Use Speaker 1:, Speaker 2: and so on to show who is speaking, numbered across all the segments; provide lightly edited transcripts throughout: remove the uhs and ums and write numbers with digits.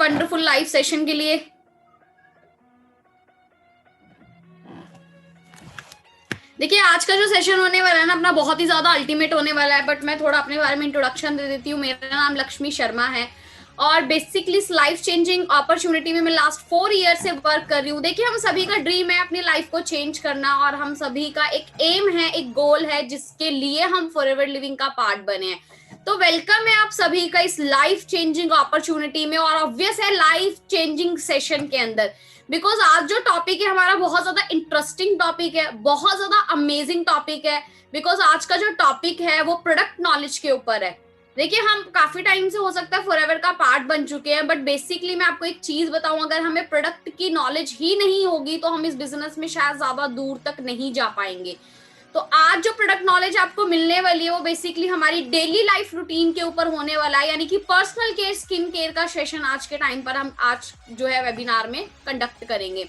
Speaker 1: Wonderful live session के लिए। देखिए आज का जो सेशन होने वाला है ना अपना बहुत ही ज्यादा अल्टीमेट होने वाला है, बट मैं थोड़ा अपने बारे में इंट्रोडक्शन दे देती हूँ। मेरा नाम लक्ष्मी शर्मा है और बेसिकली इस लाइफ चेंजिंग अपॉर्चुनिटी में मैं लास्ट 4 ईयर से वर्क कर रही हूँ। देखिए हम सभी का ड्रीम है अपनी लाइफ को चेंज करना और हम सभी का एक एम है, एक गोल है जिसके लिए हम फॉरएवर लिविंग का पार्ट बने हैं। तो वेलकम है आप सभी का इस लाइफ चेंजिंग अपॉर्चुनिटी में और ऑब्वियस है लाइफ चेंजिंग सेशन के अंदर। बिकॉज आज जो टॉपिक है हमारा बहुत ज्यादा इंटरेस्टिंग टॉपिक है, बहुत ज्यादा अमेजिंग टॉपिक है। बिकॉज आज का जो टॉपिक है वो प्रोडक्ट नॉलेज के ऊपर है। देखिए हम काफी टाइम से हो सकता है फॉरएवर का पार्ट बन चुके हैं, बट बेसिकली मैं आपको एक चीज बताऊं, अगर हमें प्रोडक्ट की नॉलेज ही नहीं होगी तो हम इस बिजनेस में शायद ज्यादा दूर तक नहीं जा पाएंगे। तो आज जो प्रोडक्ट नॉलेज आपको मिलने वाली है वो बेसिकली हमारी डेली लाइफ रूटीन के ऊपर होने वाला है, यानी कि पर्सनल केयर, स्किन केयर का सेशन आज के टाइम पर हम आज जो है वेबिनार में कंडक्ट करेंगे।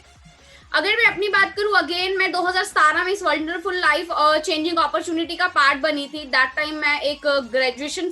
Speaker 1: अगर मैं अपनी बात करूं, अगेन मैं 2017 में इस वंडरफुल लाइफ चेंजिंग अपॉर्चुनिटी का पार्ट बनी थी। दैट टाइम मैं एक ग्रेजुएशन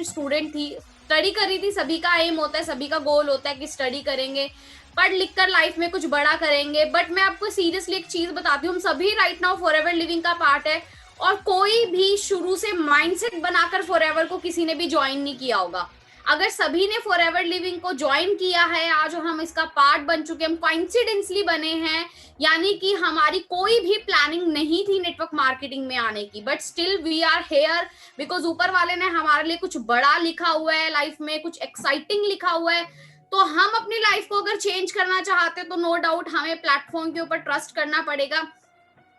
Speaker 1: स्टूडेंट थी, स्टडी कर रही थी। सभी का एम होता है, सभी का गोल होता है कि स्टडी करेंगे, पढ़ लिख कर लाइफ में कुछ बड़ा करेंगे। बट मैं आपको सीरियसली एक चीज बताती हूँ, हम सभी राइट नाउ फॉरएवर लिविंग का पार्ट है और कोई भी शुरू से माइंडसेट बनाकर फॉरएवर को किसी ने भी ज्वाइन नहीं किया होगा। अगर सभी ने फॉरएवर लिविंग को ज्वाइन किया है आज और हम इसका पार्ट बन चुके हैं, हम कोइंसिडेंसली बने हैं, यानी कि हमारी कोई भी प्लानिंग नहीं थी नेटवर्क मार्केटिंग में आने की, but still we are here because ऊपर वाले ने हमारे लिए कुछ बड़ा लिखा हुआ है, लाइफ में कुछ एक्साइटिंग लिखा हुआ है। तो हम अपनी लाइफ को अगर चेंज करना चाहते हैं तो नो डाउट हमें प्लेटफॉर्म के ऊपर ट्रस्ट करना पड़ेगा।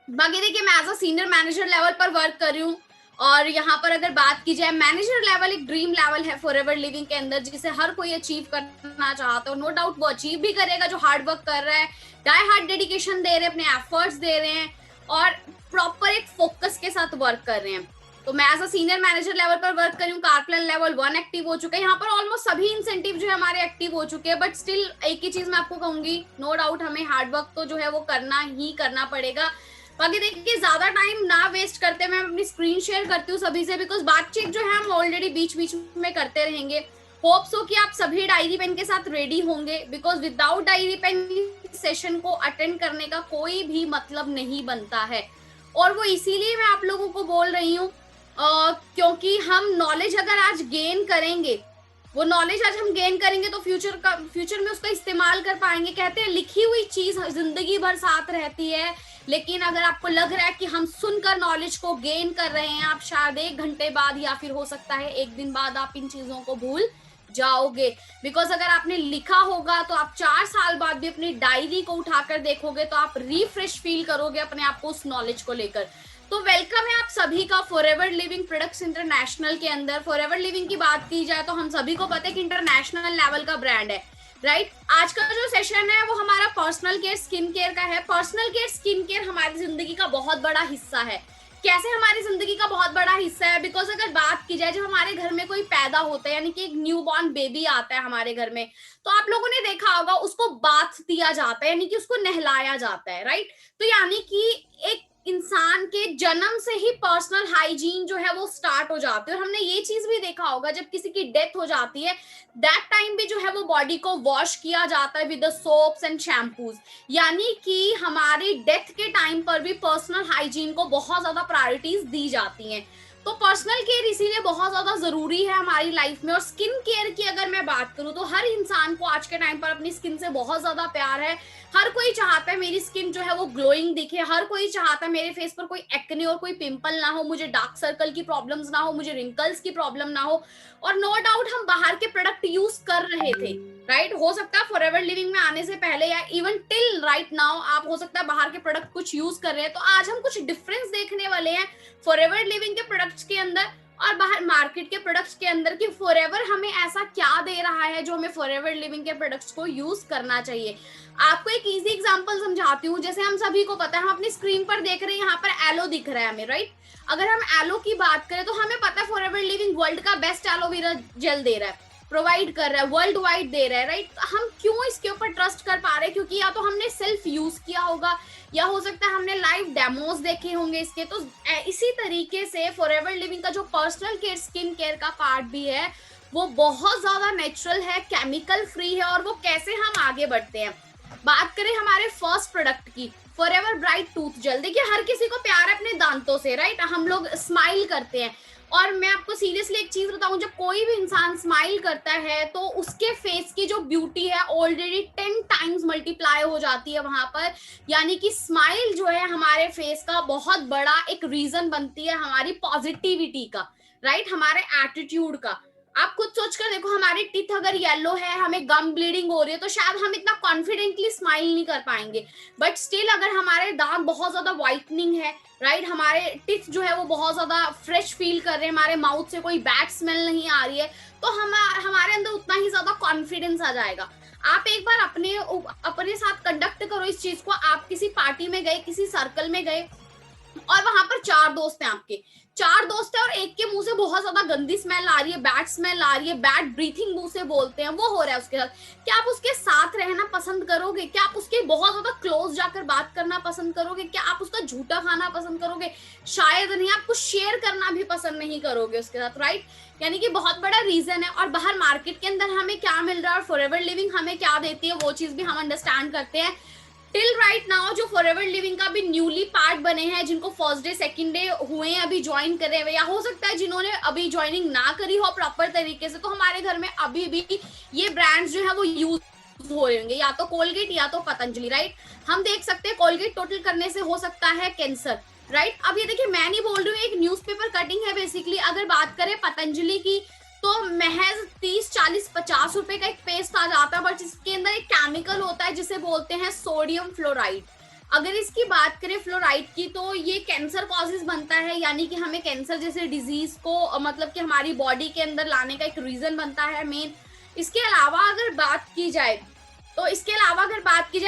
Speaker 1: बाकी देखिए मैं as a senior manager level पर वर्क कर रही हूँ और यहाँ पर अगर बात की जाए, मैनेजर लेवल एक ड्रीम लेवल है फॉरएवर लिविंग के अंदर जिसे हर कोई अचीव करना चाहता है। नो डाउट वो अचीव भी करेगा जो हार्ड वर्क कर रहा है, डाई हार्ड डेडिकेशन दे रहे हैं, अपने एफर्ट्स दे रहे हैं और प्रॉपर एक फोकस के साथ वर्क कर रहे हैं। तो मैं as a senior manager level पर वर्क कर रही हूँ। कारप्लान लेवल 1 एक्टिव हो चुका है, यहाँ पर ऑलमोस्ट सभी इंसेंटिव जो है हमारे एक्टिव हो चुके हैं। बट स्टिल एक ही चीज मैं आपको कहूंगी, नो डाउट हमें हार्ड वर्क तो जो है वो करना ही करना पड़ेगा। बाकी देखिए ज्यादा टाइम ना वेस्ट करते मैं अपनी स्क्रीन शेयर करती हूँ सभी से, बिकॉज बातचीत जो है हम ऑलरेडी बीच बीच में करते रहेंगे। होप सो कि आप सभी डायरी पेन के साथ रेडी होंगे, because without diary pen session को अटेंड करने का कोई भी मतलब नहीं बनता है। और वो इसीलिए मैं आप लोगों को बोल रही हूँ क्योंकि हम नॉलेज अगर आज गेन करेंगे, वो नॉलेज आज हम गेन करेंगे तो फ्यूचर में उसका इस्तेमाल कर पाएंगे। कहते हैं लिखी हुई चीज जिंदगी भर साथ रहती है, लेकिन अगर आपको लग रहा है कि हम सुनकर नॉलेज को गेन कर रहे हैं, आप शायद 1 घंटे बाद या फिर हो सकता है 1 दिन बाद आप इन चीजों को भूल जाओगे। बिकॉज अगर आपने लिखा होगा तो आप 4 साल बाद भी अपनी डायरी को उठाकर देखोगे तो आप रिफ्रेश फील करोगे अपने आप को उस नॉलेज को लेकर। तो वेलकम है आप सभी का फॉरएवर लिविंग प्रोडक्ट्स इंटरनेशनल के अंदर। फॉरएवर लिविंग की बात की जाए तो हम सभी को पता है कि इंटरनेशनल लेवल का ब्रांड है, राइट। आज का जो सेशन है वो हमारा पर्सनल केयर स्किन केयर का है। पर्सनल केयर स्किन केयर हमारी जिंदगी का बहुत बड़ा हिस्सा है। कैसे हमारी जिंदगी का बहुत बड़ा हिस्सा है? बिकॉज अगर बात की जाए, जब हमारे घर में कोई पैदा होता है, यानी कि एक न्यू बॉर्न बेबी आता है हमारे घर में, तो आप लोगों ने देखा होगा उसको बाथ दिया जाता है, यानी कि उसको नहलाया जाता है, राइट। तो यानी कि एक इंसान के जन्म से ही पर्सनल हाइजीन जो है वो स्टार्ट हो जाती है। और हमने ये चीज भी देखा होगा जब किसी की डेथ हो जाती है, दैट टाइम भी जो है वो बॉडी को वॉश किया जाता है with the soaps and shampoos, यानी कि हमारी डेथ के टाइम पर भी पर्सनल हाइजीन को बहुत ज्यादा प्रायोरिटीज दी जाती हैं। तो पर्सनल केयर इसीलिए बहुत ज्यादा जरूरी है हमारी लाइफ में। और स्किन केयर की अगर मैं बात करूं तो हर इंसान को आज के टाइम पर अपनी स्किन से बहुत ज्यादा प्यार है। हर कोई चाहता है मेरी स्किन जो है वो ग्लोइंग दिखे, हर कोई चाहता है मेरे फेस पर कोई एक्ने और कोई पिंपल ना हो, मुझे डार्क सर्कल की प्रॉब्लम्स ना हो, मुझे रिंकल्स की प्रॉब्लम ना हो। और नो डाउट हम बाहर के प्रोडक्ट यूज कर रहे थे, राइट। हो सकता है फॉरएवर लिविंग में आने से पहले या इवन टिल राइट नाउ आप हो सकता है बाहर के प्रोडक्ट कुछ यूज कर रहे हैं। तो आज हम कुछ डिफरेंस देखने वाले हैं फॉरएवर लिविंग के प्रोडक्ट्स के अंदर और बाहर मार्केट के प्रोडक्ट्स के अंदर, कि फॉरएवर हमें ऐसा क्या दे रहा है जो हमें फॉरएवर लिविंग के प्रोडक्ट्स को यूज करना चाहिए। आपको एक इजी एग्जांपल समझाती हूँ। जैसे हम सभी को पता है, हम अपनी स्क्रीन पर देख रहे हैं, यहाँ पर एलो दिख रहा है हमें, राइट। अगर हम एलो की बात करें तो हमें पता है फॉरएवर लिविंग वर्ल्ड का बेस्ट एलोवेरा जेल दे रहा है, प्रोवाइड कर रहा है, वर्ल्ड वाइड दे रहा है, राइट। हम क्यों इसके ऊपर ट्रस्ट कर पा रहे हैं? क्योंकि या तो हमने सेल्फ यूज किया होगा या हो सकता है हमने लाइव डेमोज देखे होंगे इसके। तो इसी तरीके से फॉरएवर लिविंग का जो पर्सनल केयर स्किन केयर का पार्ट भी है वो बहुत ज्यादा नेचुरल है, केमिकल फ्री है, और वो कैसे हम आगे बढ़ते हैं। बात करें हमारे फर्स्ट प्रोडक्ट की, फॉरएवर ब्राइट टूथ जेल। देखिए हर किसी को प्यार है अपने दांतों से, राइट, हम लोग स्माइल करते हैं, और मैं आपको सीरियसली एक चीज बताऊं, जब कोई भी इंसान स्माइल करता है तो उसके फेस की जो ब्यूटी है ऑलरेडी 10 टाइम्स मल्टीप्लाई हो जाती है वहां पर। यानी कि स्माइल जो है हमारे फेस का बहुत बड़ा एक रीजन बनती है हमारी पॉजिटिविटी का, राइट, हमारे एटीट्यूड का। आप खुद सोच कर देखो, हमारे टीथ अगर येलो है, हमें गम ब्लीडिंग हो रही है, तो शायद हम इतना कॉन्फिडेंटली स्माइल नहीं कर पाएंगे। बट स्टिल अगर हमारे दांत बहुत ज्यादा व्हाइटनिंग है, राइट, हमारे टीथ जो है वो बहुत ज्यादा फ्रेश फील कर रहे हैं, हमारे माउथ से कोई बैड स्मेल नहीं आ रही है, तो हमारे अंदर उतना ही ज्यादा कॉन्फिडेंस आ जाएगा। आप एक बार अपने साथ कंडक्ट करो इस चीज को। आप किसी पार्टी में गए, किसी सर्कल में गए, और वहां पर 4 दोस्त हैं, आपके 4 दोस्त हैं, और एक के मुंह से बहुत ज्यादा गंदी स्मेल आ रही है, बैड स्मेल आ रही है, बैड ब्रीथिंग मुंह से बोलते हैं, वो हो रहा है उसके साथ। क्या आप उसके साथ रहना पसंद करोगे? क्या आप उसके बहुत ज्यादा क्लोज जाकर बात करना पसंद करोगे? क्या आप उसका झूठा खाना पसंद करोगे? शायद नहीं। आप कुछ शेयर करना भी पसंद नहीं करोगे उसके साथ, राइट। यानी कि बहुत बड़ा रीजन है। और बाहर मार्केट के अंदर हमें क्या मिल रहा है और फॉरएवर लिविंग हमें क्या देती है, वो चीज भी हम अंडरस्टैंड करते हैं। टिल राइट नाउ जो फॉरएवर लिविंग का भी न्यूली पार्ट बने हैं, जिनको फर्स्ट डे सेकंड डे हुए हैं, अभी ज्वाइन करे हुए, या हो सकता है जिन्होंने अभी ज्वाइनिंग ना करी हो प्रॉपर तरीके से, तो हमारे घर में अभी भी ये ब्रांड्स जो है वो यूज हो रहे होंगे, या तो कोलगेट या तो पतंजलि, राइट। हम देख सकते हैं कोलगेट टोटल करने से हो सकता है कैंसर, राइट। अब ये देखिए, मैं नहीं बोल रही हूँ, एक न्यूज़पेपर कटिंग है बेसिकली। अगर बात करें पतंजलि की, तो महज 30, 40, 50 रुपए का एक पेस्ट आ जाता है, बट इसके अंदर एक केमिकल होता है जिसे बोलते हैं सोडियम फ्लोराइड। अगर इसकी बात करें फ्लोराइड की, तो ये कैंसर कॉजेज बनता है, यानी कि हमें कैंसर जैसे डिजीज को मतलब कि हमारी बॉडी के अंदर लाने का एक रीजन बनता है मेन। इसके अलावा अगर बात की जाए,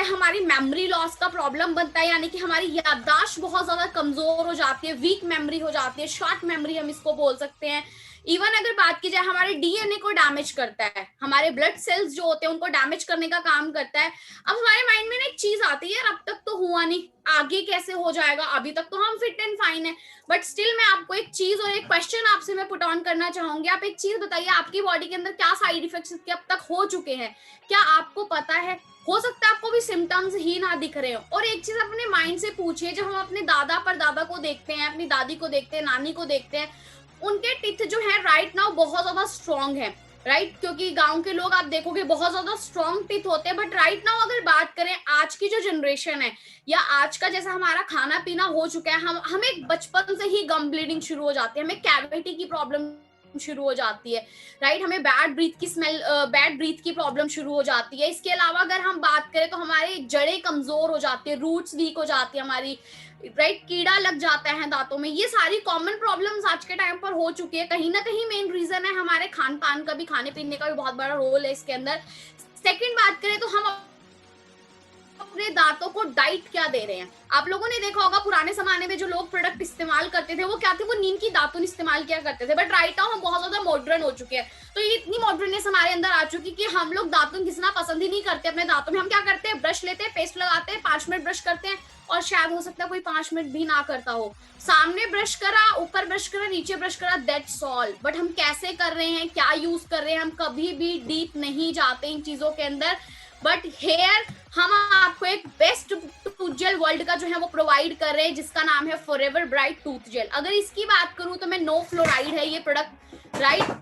Speaker 1: हमारी मेमोरी लॉस का प्रॉब्लम बनता है, यानी कि हमारी याददाश्त बहुत ज्यादा कमजोर हो जाती है, वीक मेमोरी हो जाती है, शॉर्ट मेमोरी हम इसको बोल सकते हैं। इवन अगर बात की जाए, हमारे डीएनए को डैमेज करता है, हमारे ब्लड सेल्स जो होते हैं उनको डैमेज करने का काम करता है। अब हमारे माइंड में एक चीज आती है, यार अब तक तो हुआ नहीं, आगे कैसे हो जाएगा, अभी तक तो हम फिट एंड फाइन है। बट स्टिल मैं आपको एक चीज और एक क्वेश्चन आपसे मैं पुट ऑन करना चाहूंगी। आप एक चीज बताइए, आपकी बॉडी के अंदर क्या साइड इफेक्ट्स अब तक हो चुके हैं, क्या आपको पता है? हो सकता है आपको भी सिम्टम्स ही ना दिख रहे हो। और एक चीज अपने माइंड से पूछिए, जब हम अपने दादा परदादा को देखते हैं, अपनी दादी को देखते हैं, नानी को देखते हैं, उनके टीथ जो है राइट नाउ बहुत ज्यादा स्ट्रॉन्ग है, राइट, क्योंकि गांव के लोग आप देखोगे बहुत ज्यादा स्ट्रॉन्ग टीथ होते हैं। बट राइट नाउ अगर बात करें आज की जो जनरेशन है, या आज का जैसा हमारा खाना पीना हो चुका है, हमें बचपन से ही गम ब्लीडिंग शुरू हो जाती है, हमें कैविटी की प्रॉब्लम शुरू हो जाती है, राइट, हमें बैड ब्रीथ की प्रॉब्लम शुरू हो जाती है। इसके अलावा अगर हम बात करें तो हमारे जड़ें कमजोर हो जाती है, रूट्स वीक हो जाती है हमारी, राइट, कीड़ा लग जाता है दांतों में। ये सारी कॉमन प्रॉब्लम्स आज के टाइम पर हो चुकी है। कहीं ना कहीं मेन रीजन है हमारे खान पान का भी, खाने पीने का भी बहुत बड़ा रोल है इसके अंदर। सेकंड बात करें तो हम अपने दांतों को डाइट क्या दे रहे हैं। आप लोगों ने देखा होगा पुराने जमाने में जो लोग प्रोडक्ट इस्तेमाल करते थे वो क्या थे, वो नीम की दातुन इस्तेमाल किया करते थे। बट राइट नाउ हम बहुत ज्यादा मॉडर्न हो चुके हैं, तो ये इतनी मॉडर्ननेस हमारे अंदर आ चुकी कि हम लोग दातुन घिसना पसंद ही नहीं करते अपने दांतों में। हम क्या करते हैं, ब्रश लेते हैं, पेस्ट लगाते हैं, 5 मिनट ब्रश करते हैं, और शायद हो सकता है कोई 5 मिनट भी ना करता हो, सामने ब्रश करा, ऊपर ब्रश करा, नीचे ब्रश करा, दैट्स ऑल। बट हम कैसे कर रहे हैं, क्या यूज कर रहे हैं, हम कभी भी डीप नहीं जाते इन चीजों के अंदर। बट हेयर हम आपको एक बेस्ट टूथ जेल वर्ल्ड का जो है वो प्रोवाइड कर रहे हैं, जिसका नाम है फॉरएवर ब्राइट टूथ जेल। अगर इसकी बात करूं तो मैं नो फ्लोराइड है ये product, right,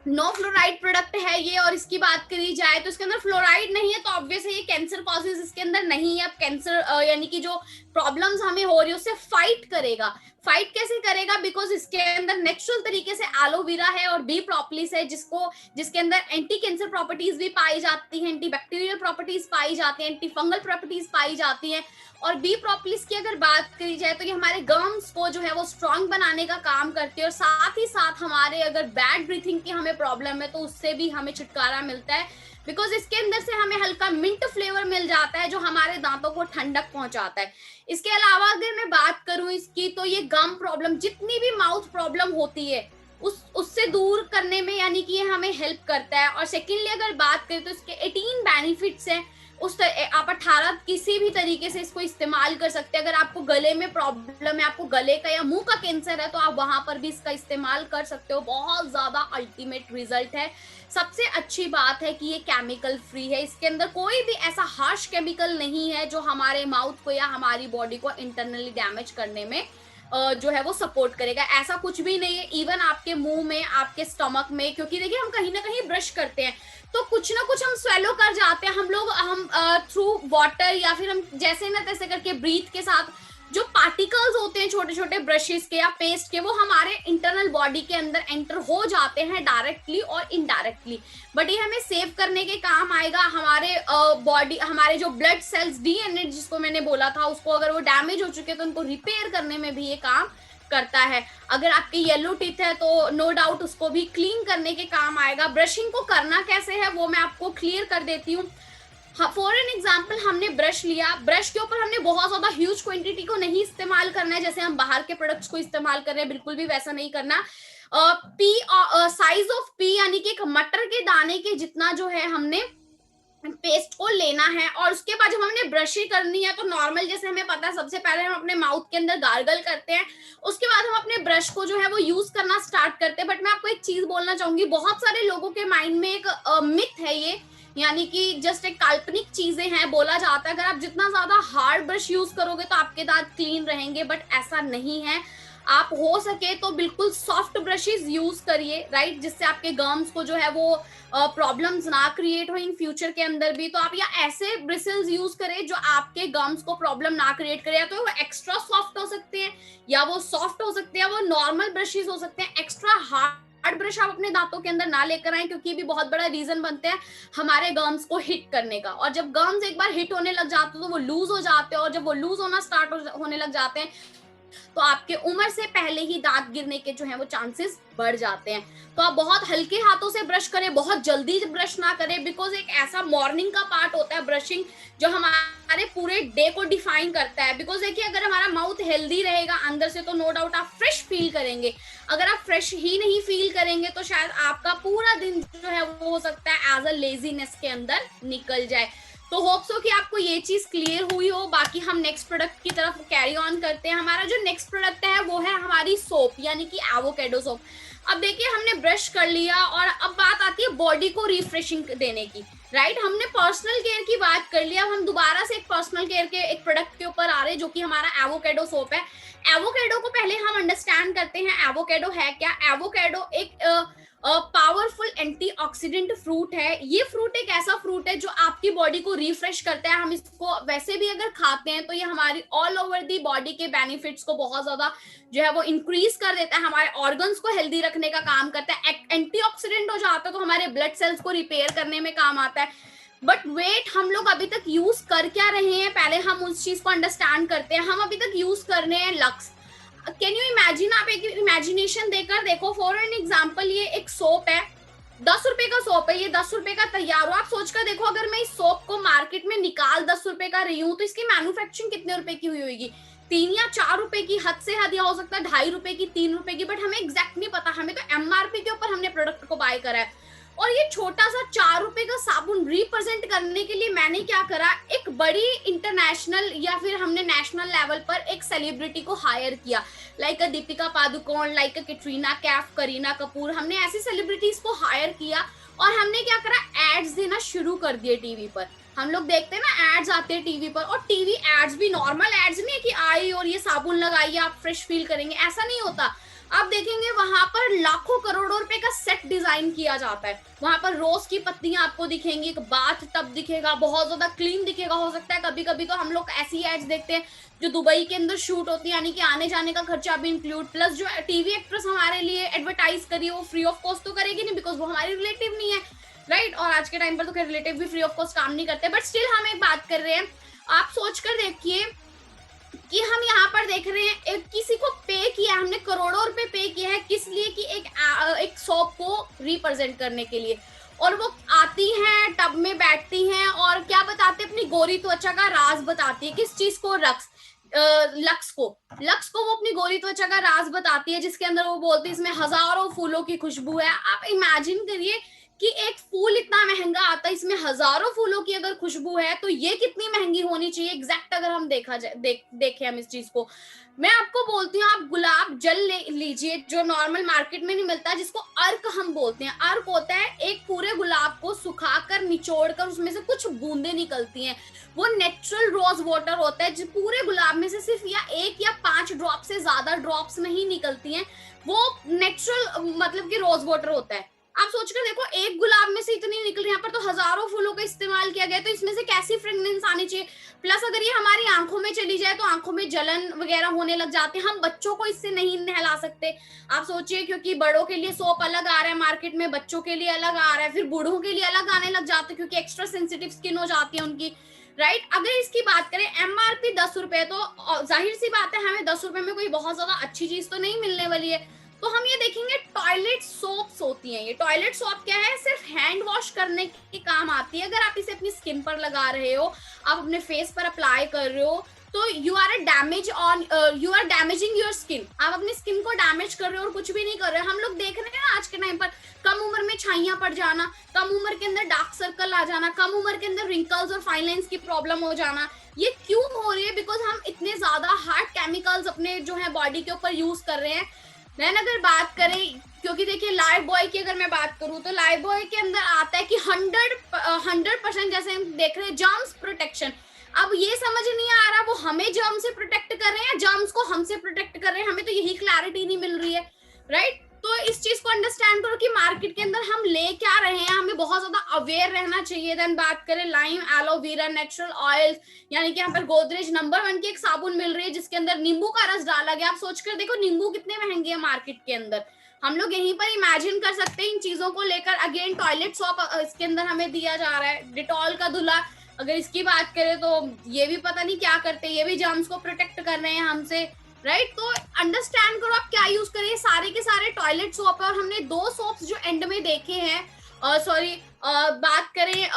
Speaker 1: no fluoride product है ये। और इसकी बात करी जाए तो इसके अंदर फ्लोराइड नहीं है, तो ऑब्वियस है ये कैंसर कॉजेज इसके अंदर नहीं है। अब कैंसर यानी कि जो प्रॉब्लम्स हमें हो रही है उससे फाइट करेगा। फाइट कैसे करेगा, बिकॉज इसके अंदर नेचुरल तरीके से एलोवेरा है और बी प्रोपोलिस है, जिसके अंदर एंटी कैंसर प्रॉपर्टीज भी पाई जाती है, एंटी बैक्टीरियल प्रॉपर्टीज पाई जाती है, एंटी फंगल प्रॉपर्टीज पाई जाती है। और बी प्रोपोलिस की अगर बात करी जाए तो ये हमारे गम्स को जो है वो स्ट्रांग बनाने का काम करती है, और साथ ही साथ हमारे अगर बैड ब्रीथिंग की हमें प्रॉब्लम है तो उससे भी हमें छुटकारा मिलता है, बिकॉज इसके अंदर से हमें हल्का मिंट फ्लेवर मिल जाता है जो हमारे दांतों को ठंडक पहुंचाता है। इसके अलावा अगर मैं बात करूं इसकी, तो ये गम प्रॉब्लम, जितनी भी माउथ प्रॉब्लम होती है उससे दूर करने में यानी कि ये हमें हेल्प करता है। और सेकेंडली अगर बात करें तो इसके 18 बेनिफिट्स हैं, आप 18 किसी भी तरीके से इसको इस्तेमाल कर सकते हैं। अगर आपको गले में प्रॉब्लम है, आपको गले का या मुंह का कैंसर है, तो आप वहां पर भी इसका इस्तेमाल कर सकते हो। बहुत ज्यादा अल्टीमेट रिजल्ट है। सबसे अच्छी बात है कि ये केमिकल फ्री है, इसके अंदर कोई भी ऐसा हार्श केमिकल नहीं है जो हमारे माउथ को या हमारी बॉडी को इंटरनली डैमेज करने में जो है वो सपोर्ट करेगा। ऐसा कुछ भी नहीं है। इवन आपके मुंह में, आपके स्टमक में, क्योंकि देखिए हम कहीं ना कहीं ब्रश करते हैं तो कुछ ना कुछ हम स्वेलो कर जाते हैं, हम थ्रू वाटर या फिर हम जैसे ना तैसे करके ब्रीथ के साथ जो पार्टिकल्स होते हैं छोटे छोटे ब्रशेस के या पेस्ट के, वो हमारे इंटरनल बॉडी के अंदर एंटर हो जाते हैं डायरेक्टली और इनडायरेक्टली। बट ये हमें सेव करने के काम आएगा। हमारे बॉडी, हमारे जो ब्लड सेल्स, डीएनए जिसको मैंने बोला था, उसको अगर वो डैमेज हो चुके तो उनको रिपेयर करने में भी ये काम करता है। अगर आपके येलो टीथ है तो नो डाउट उसको भी क्लीन करने के काम आएगा। ब्रशिंग को करना कैसे है वो मैं आपको क्लियर कर देती हूँ। फॉर एन एग्जाम्पल, हमने ब्रश लिया, ब्रश के ऊपर हमने बहुत ज्यादा ह्यूज क्वांटिटी को नहीं इस्तेमाल करना है जैसे हम बाहर के प्रोडक्ट्स को इस्तेमाल कर रहे हैं, बिल्कुल भी वैसा नहीं करना। साइज ऑफ पी यानी कि एक मटर के दाने के जितना जो है हमने पेस्ट को लेना है। और उसके बाद जब हमने ब्रशिंग करनी है तो नॉर्मल जैसे हमें पता है, सबसे पहले हम अपने माउथ के अंदर गार्गल करते हैं, उसके बाद हम अपने ब्रश को जो है वो यूज करना स्टार्ट करते हैं। बट मैं आपको एक चीज बोलना चाहूंगी, बहुत सारे लोगों के माइंड में एक मिथ है ये, यानी कि जस्ट एक काल्पनिक चीजें हैं। बोला जाता है अगर आप जितना ज्यादा हार्ड ब्रश यूज करोगे तो आपके दांत क्लीन रहेंगे, बट ऐसा नहीं है। आप हो सके तो बिल्कुल सॉफ्ट ब्रशेस यूज करिए, राइट, जिससे आपके गम्स को जो है वो प्रॉब्लम्स ना क्रिएट हो इन फ्यूचर के अंदर भी। तो आप या ऐसे ब्रिसल्स यूज करें जो आपके गम्स को प्रॉब्लम ना क्रिएट करे, या तो वो एक्स्ट्रा सॉफ्ट हो सकते हैं या वो सॉफ्ट हो सकते हैं, वो नॉर्मल ब्रशेस हो सकते हैं। एक्स्ट्रा हार्ड ब्रश आप अपने दांतों के अंदर ना लेकर आए, क्योंकि भी बहुत बड़ा रीजन बनते हैं हमारे गम्स को हिट करने का। और जब गम्स एक बार हिट होने लग जाते हैं तो वो लूज हो जाते हैं, और जब वो लूज होना स्टार्ट होने लग जाते हैं तो आपके उम्र से पहले ही दांत गिरने के जो है वो चांसेस बढ़ जाते हैं। तो आप बहुत हल्के हाथों से ब्रश करें, बहुत जल्दी ब्रश ना करें, बिकॉज एक ऐसा मॉर्निंग का पार्ट होता है ब्रशिंग जो हमारे पूरे डे को डिफाइन करता है। बिकॉज देखिए अगर हमारा माउथ हेल्दी रहेगा अंदर से तो नो डाउट आप फ्रेश फील करेंगे। अगर आप फ्रेश ही नहीं फील करेंगे तो शायद आपका पूरा दिन जो है वो हो सकता है एज अ लेजीनेस के अंदर निकल जाए। तो होप सो कि आपको ये चीज क्लियर हुई हो। बाकी हम नेक्स्ट प्रोडक्ट की तरफ कैरी ऑन करते हैं। हमारा जो नेक्स्ट प्रोडक्ट है वो है हमारी सोप, यानी कि एवोकेडो सोप। अब देखिए हमने ब्रश कर लिया और अब बात आती है बॉडी को रिफ्रेशिंग देने की, राइट। हमने पर्सनल केयर की बात कर लिया, अब हम दोबारा से एक पर्सनल केयर के एक प्रोडक्ट के ऊपर आ रहे हैं जो कि हमारा एवोकेडो सोप है। एवोकेडो को पहले हम अंडरस्टैंड करते हैं, एवोकेडो है क्या। एवोकेडो एक पावरफुल एंटीऑक्सीडेंट फ्रूट है। ये फ्रूट एक ऐसा फ्रूट है जो आपकी बॉडी को रिफ्रेश करता है। हम इसको वैसे भी अगर खाते हैं तो ये हमारी ऑल ओवर दी बॉडी के बेनिफिट्स को बहुत ज्यादा जो है वो इंक्रीज कर देता है, हमारे ऑर्गन्स को हेल्दी रखने का काम करता है, एंटीऑक्सीडेंट हो जाता है तो हमारे ब्लड सेल्स को रिपेयर करने में काम आता है। बट वेट, हम लोग अभी तक यूज कर क्या रहे हैं, पहले हम उस चीज को अंडरस्टैंड करते हैं। हम अभी तक यूज कर रहे हैं लक्स। कैन यू इमेजिन, आप एक इमेजिनेशन देकर देखो, फॉर एन एग्जाम्पल ये एक सोप है, 10 रुपए का सोप है, ये 10 रुपए का तैयार हो। आप सोचकर देखो अगर मैं इस सोप को मार्केट में निकाल 10 रुपए का रही हूँ तो इसकी मैन्युफैक्चरिंग कितने रुपए की हुई होगी, 3 या 4 रुपए की, हद से हद या हो सकता है 2.5 रुपए की, 3 रुपए की। बट हमें एग्जैक्ट नहीं पता, हमें तो एमआरपी के ऊपर हमने प्रोडक्ट को बाय करा है। और ये छोटा सा 4 रुपए का साबुन रिप्रेजेंट करने के लिए मैंने क्या करा, एक बड़ी इंटरनेशनल या फिर हमने नेशनल लेवल पर एक सेलिब्रिटी को हायर किया, लाइक दीपिका पादुकोण, लाइक कैटरीना कैफ, करीना कपूर। हमने ऐसी सेलिब्रिटीज को हायर किया और हमने क्या करा, एड्स देना शुरू कर दिए टीवी पर। हम लोग देखते हैं ना एड्स आते हैं टीवी पर, और टीवी एड्स भी नॉर्मल एड्स नहीं है कि आई और ये साबुन लगाइए आप फ्रेश फील करेंगे, ऐसा नहीं होता। आप देखेंगे वहां पर लाखों करोड़ों रुपए का सेट डिजाइन किया जाता है। वहां पर रोज की पत्तियां आपको दिखेंगी, एक बाथ टब दिखेगा, बहुत ज्यादा क्लीन दिखेगा। हो सकता है कभी कभी तो हम लोग ऐसी एड्स देखते हैं जो दुबई के अंदर शूट होती है, यानी कि आने जाने का खर्चा भी इंक्लूड, प्लस जो टीवी एक्ट्रेस हमारे लिए एडवर्टाइज करिए वो फ्री ऑफ कॉस्ट तो करेगी नहीं, बिकॉज वो हमारी रिलेटिव नहीं है, राइट। और आज के टाइम पर तो रिलेटिव भी फ्री ऑफ कॉस्ट काम नहीं करते, बट स्टिल हम एक बात कर रहे हैं। आप सोच कर देखिए कि हम यहाँ पर देख रहे हैं किसी को पे किया, हमने करोड़ों रुपए पे किया है, किस लिए, कि एक सोप को रिप्रेजेंट करने के लिए। और वो आती हैं, टब में बैठती हैं और क्या बताते हैं, अपनी गोरी त्वचा का राज बताती है। किस चीज को, लक्स को वो अपनी गोरी त्वचा का राज बताती है, जिसके अंदर वो बोलती है इसमें हजारों फूलों की खुशबू है। आप इमेजिन करिए कि एक फूल इतना महंगा आता है, इसमें हजारों फूलों की अगर खुशबू है तो ये कितनी महंगी होनी चाहिए एग्जैक्ट, अगर हम देखा जाए देखें हम इस चीज को। मैं आपको बोलती हूँ, आप गुलाब जल लीजिए जो नॉर्मल मार्केट में नहीं मिलता, जिसको अर्क हम बोलते हैं। अर्क होता है एक पूरे गुलाब को सुखाकर निचोड़कर उसमें से कुछ बूंदें निकलती हैं, वो नेचुरल रोज वाटर होता है, जो पूरे गुलाब में से सिर्फ या 1 या 5 ड्रॉप से ज्यादा ड्रॉप्स नहीं निकलती हैं, वो नेचुरल मतलब कि रोज वाटर होता है। आप सोचकर देखो, एक गुलाब में से इतनी निकल रही है, यहाँ पर तो हजारों फूलों का इस्तेमाल किया गया, तो इसमें से कैसी फ्रेग्रेंस आनी चाहिए। प्लस अगर ये हमारी आंखों में चली जाए तो आंखों में जलन वगैरह होने लग जाते हैं, हम बच्चों को इससे नहीं नहला सकते। आप सोचिए, क्योंकि बड़ों के लिए सोप अलग आ रहा है मार्केट में, बच्चों के लिए अलग आ रहा है, फिर बूढ़ों के लिए अलग आने लग जाते हैं क्योंकि एक्स्ट्रा सेंसिटिव स्किन हो जाती है उनकी, राइट। अगर इसकी बात करें एमआरपी 10 रुपए, तो जाहिर सी बात है हमें 10 रुपए में कोई बहुत ज्यादा अच्छी चीज तो नहीं मिलने वाली है। तो हम ये देखेंगे टॉयलेट सोप्स होती हैं। ये टॉयलेट सोप क्या है, सिर्फ हैंड वॉश करने के काम आती है। अगर आप इसे अपनी स्किन पर लगा रहे हो, आप अपने फेस पर अप्लाई कर रहे हो, तो you are damaging your skin. आप अपनी स्किन को डैमेज कर रहे हो और कुछ भी नहीं कर रहे हो। हम लोग देख रहे हैं ना आज के टाइम पर कम उम्र में छाइयां पड़ जाना, कम उम्र के अंदर डार्क सर्कल आ जाना, कम उम्र के अंदर रिंकल्स और फाइन लाइंस की प्रॉब्लम हो जाना। ये क्यों हो रही है? बिकॉज हम इतने ज्यादा हार्ड केमिकल्स अपने जो है बॉडी के ऊपर यूज कर रहे हैं। देन अगर बात करें, क्योंकि देखिए लाइफ बॉय की अगर मैं बात करूं तो लाइफ बॉय के अंदर आता है कि 100% जैसे हम देख रहे हैं जर्म्स प्रोटेक्शन। अब ये समझ नहीं आ रहा वो हमें जर्म से प्रोटेक्ट कर रहे हैं या जर्म्स को हमसे प्रोटेक्ट कर रहे हैं, हमें तो यही क्लैरिटी नहीं मिल रही है, राइट। तो इस चीज को अंडरस्टैंड करो कि मार्केट के अंदर हम ले क्या रहे हैं, हमें बहुत ज्यादा अवेयर रहना चाहिए। देन बात करें लाइम एलोवेरा नेचुरल ऑयल्स, यानी कि यहाँ पर गोदरेज नंबर 1 की एक साबुन मिल रही है जिसके अंदर नींबू का रस डाला गया। आप सोचकर देखो नींबू कितने महंगे हैं मार्केट के अंदर। हम लोग यहीं पर इमेजिन कर सकते हैं इन चीजों को लेकर। अगेन टॉयलेट सोप इसके अंदर हमें दिया जा रहा है, डिटॉल का धुला अगर इसकी बात करें तो ये भी पता नहीं क्या करते, ये भी जर्म्स को प्रोटेक्ट कर रहे हैं हमसे, राइट। तो अंडरस्टैंड करो आप क्या यूज करें। सारे के सारे टॉयलेट सोप है और हमने 2 सोप्स जो एंड में देखे हैं, बात करें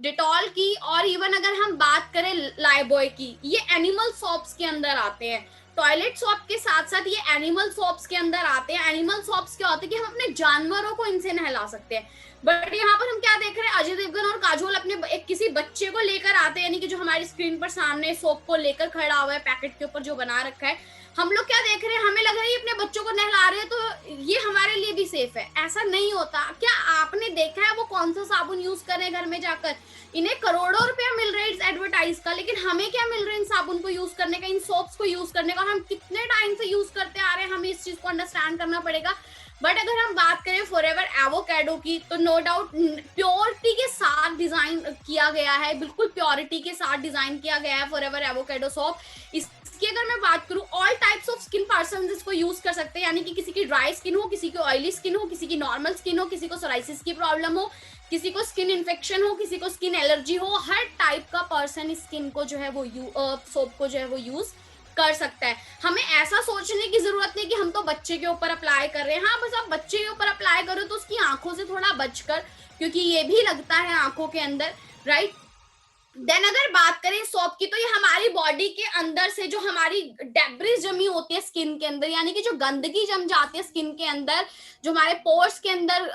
Speaker 1: डिटॉल की, और इवन अगर हम बात करें लाइबॉय की, ये एनिमल सोप्स के अंदर आते हैं। टॉयलेट सोप के साथ साथ ये एनिमल सोप्स के अंदर आते हैं। एनिमल सोप्स क्या होते हैं कि हम अपने जानवरों को इनसे नहला सकते हैं। बट यहाँ पर हम क्या देख रहे हैं, अजय देवगन और काजोल अपने किसी बच्चे को लेकर आते हैं, यानी कि जो हमारी स्क्रीन पर सामने सोप को लेकर खड़ा हुआ है पैकेट के ऊपर जो बना रखा है। हम लोग क्या देख रहे हैं, हमें लग रहा है ये अपने बच्चों को नहला रहे हैं तो ये हमारे लिए भी सेफ है। ऐसा नहीं होता। क्या आपने देखा है वो कौन सा साबुन यूज करें घर में जाकर? इन्हें करोड़ों रुपया मिल रहा है इस एडवर्टाइज का, लेकिन हमें क्या मिल रहा है इन साबुन को यूज करने का, इन सोप्स को यूज करने का। हम कितने टाइम से यूज करते आ रहे हैं, हमें इस चीज को अंडरस्टैंड करना पड़ेगा। बट अगर हम बात करें फॉरएवर एवोकाडो की, तो नो डाउट प्योरिटी के साथ डिजाइन किया गया है, बिल्कुल प्योरिटी के साथ डिजाइन किया गया है फॉरएवर एवोकाडो सोप। इसकी अगर मैं बात करूं, all types of skin person इसको यूज कर सकते हैं, यानी कि किसी की ड्राई स्किन हो, किसी की ऑयली स्किन हो, किसी की नॉर्मल स्किन हो, किसी को सोराइसिस की प्रॉब्लम हो, किसी को स्किन इन्फेक्शन हो, किसी को स्किन एलर्जी हो, हर टाइप का पर्सन स्किन को जो है वो सोप को जो है वो यूज कर सकता है। हमें ऐसा सोचने की जरूरत नहीं कि हम तो बच्चे के ऊपर अप्लाई कर रहे हैं। हाँ, बस आप बच्चे के ऊपर अप्लाई करो तो उसकी आंखों से थोड़ा बचकर, क्योंकि ये भी लगता है आंखों के अंदर, राइट। देन अगर बात करें सोप की, तो ये हमारी बॉडी के अंदर से जो हमारी डेब्रिस जमी होती है स्किन के अंदर, यानी कि जो गंदगी जम जाती है स्किन के अंदर, जो हमारे पोर्स के अंदर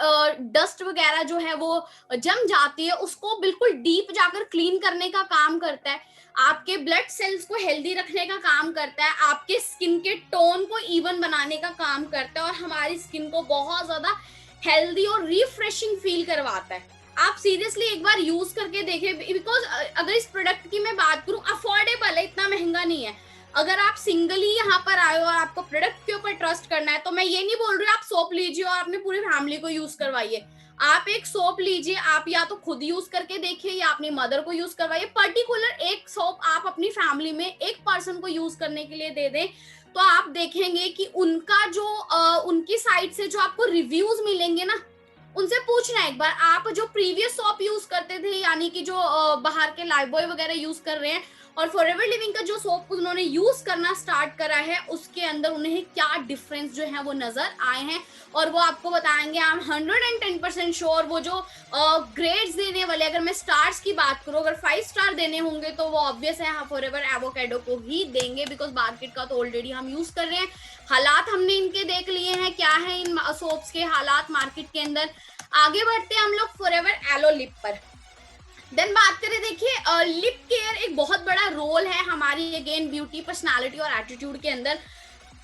Speaker 1: डस्ट वगैरह जो है वो जम जाती है, उसको बिल्कुल डीप जाकर क्लीन करने का काम करता है। आपके ब्लड सेल्स को हेल्दी रखने का काम करता है, आपके स्किन के टोन को इवन बनाने का काम करता है, और हमारी स्किन को बहुत ज्यादा हेल्दी और रिफ्रेशिंग फील करवाता है। आप सीरियसली एक बार यूज करके देखें, बिकॉज अगर इस प्रोडक्ट की मैं बात करूं, अफोर्डेबल है, इतना महंगा नहीं है। अगर आप सिंगली यहाँ पर आए हो और आपको प्रोडक्ट के ऊपर ट्रस्ट करना है, तो मैं ये नहीं बोल रही आप सोप लीजिए और अपने पूरी फैमिली को यूज करवाइए। आप एक सोप लीजिए, आप या तो खुद यूज करके देखिए या अपनी मदर को यूज करवाइए। पर्टिकुलर एक सोप आप अपनी फैमिली में एक पर्सन को यूज करने के लिए दे दें, तो आप देखेंगे कि उनका जो उनकी साइड से जो आपको रिव्यूज मिलेंगे ना, उनसे पूछना एक बार, आप जो प्रीवियस सोप यूज करते थे, यानी कि जो बाहर के लाइफबॉय वगैरह यूज कर रहे हैं, और फॉरएवर लिविंग का जो सोप उन्होंने यूज करना स्टार्ट करा है, उसके अंदर उन्हें क्या डिफरेंस जो है वो नजर आए हैं, और वो आपको बताएंगे। I am 110% sure. वो जो ग्रेड्स देने वाले, अगर मैं स्टार्स की बात करूं, अगर 5 स्टार देने होंगे तो वो ऑब्वियस है फॉरएवर एवोकाडो को ही देंगे, बिकॉज मार्केट का तो ऑलरेडी हम यूज कर रहे हैं। हालात हमने इनके देख लिए हैं, क्या है इन सोप्स के हालात मार्केट के अंदर। आगे बढ़ते हैं हम लोग फॉरएवर एलो लिप पर। देन बात करें, देखिए लिप केयर एक बहुत बड़ा रोल है हमारी अगेन ब्यूटी, पर्सनालिटी और एटीट्यूड के अंदर।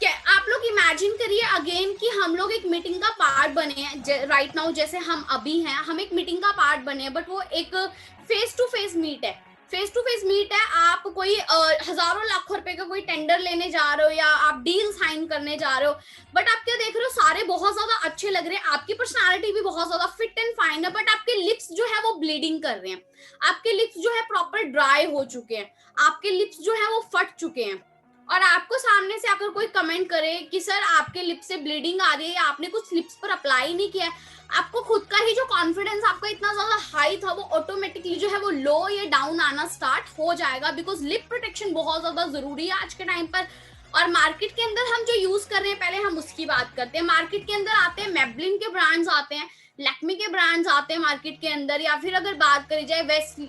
Speaker 1: क्या आप लोग इमेजिन करिए अगेन कि हम लोग एक मीटिंग का पार्ट बने हैं राइट नाउ, जैसे हम अभी हैं, हम एक मीटिंग का पार्ट बने हैं, बट वो एक फेस टू फेस मीट है, फेस टू फेस मीट है। आप कोई हजारों लाखों रुपए का कोई टेंडर लेने जा रहे हो या आप डील साइन करने जा रहे हो, बट आप क्या देख रहे हो, सारे बहुत ज्यादा अच्छे लग रहे हैं, आपकी पर्सनालिटी भी बहुत ज्यादा फिट एंड फाइन है, बट आपके लिप्स जो है वो ब्लीडिंग कर रहे हैं, आपके लिप्स जो है प्रॉपर ड्राई हो चुके हैं, आपके लिप्स जो है वो फट चुके हैं। और आपको सामने से आकर कोई कमेंट करे कि सर आपके लिप्स से ब्लीडिंग आ रही है या आपने कुछ लिप्स पर अप्लाई नहीं किया है, आपको खुद का ही जो कॉन्फिडेंस आपका इतना ज्यादा हाई था वो ऑटोमेटिकली जो है वो लो या डाउन आना स्टार्ट हो जाएगा, बिकॉज लिप प्रोटेक्शन बहुत ज्यादा जरूरी है आज के टाइम पर। और मार्केट के अंदर हम जो यूज कर रहे हैं, पहले हम उसकी बात करते हैं। मार्केट के अंदर आते हैं मेबलिन के ब्रांड्स आते हैं, लैक्मे के ब्रांड्स आते हैं मार्केट के अंदर, या फिर अगर बात करी जाए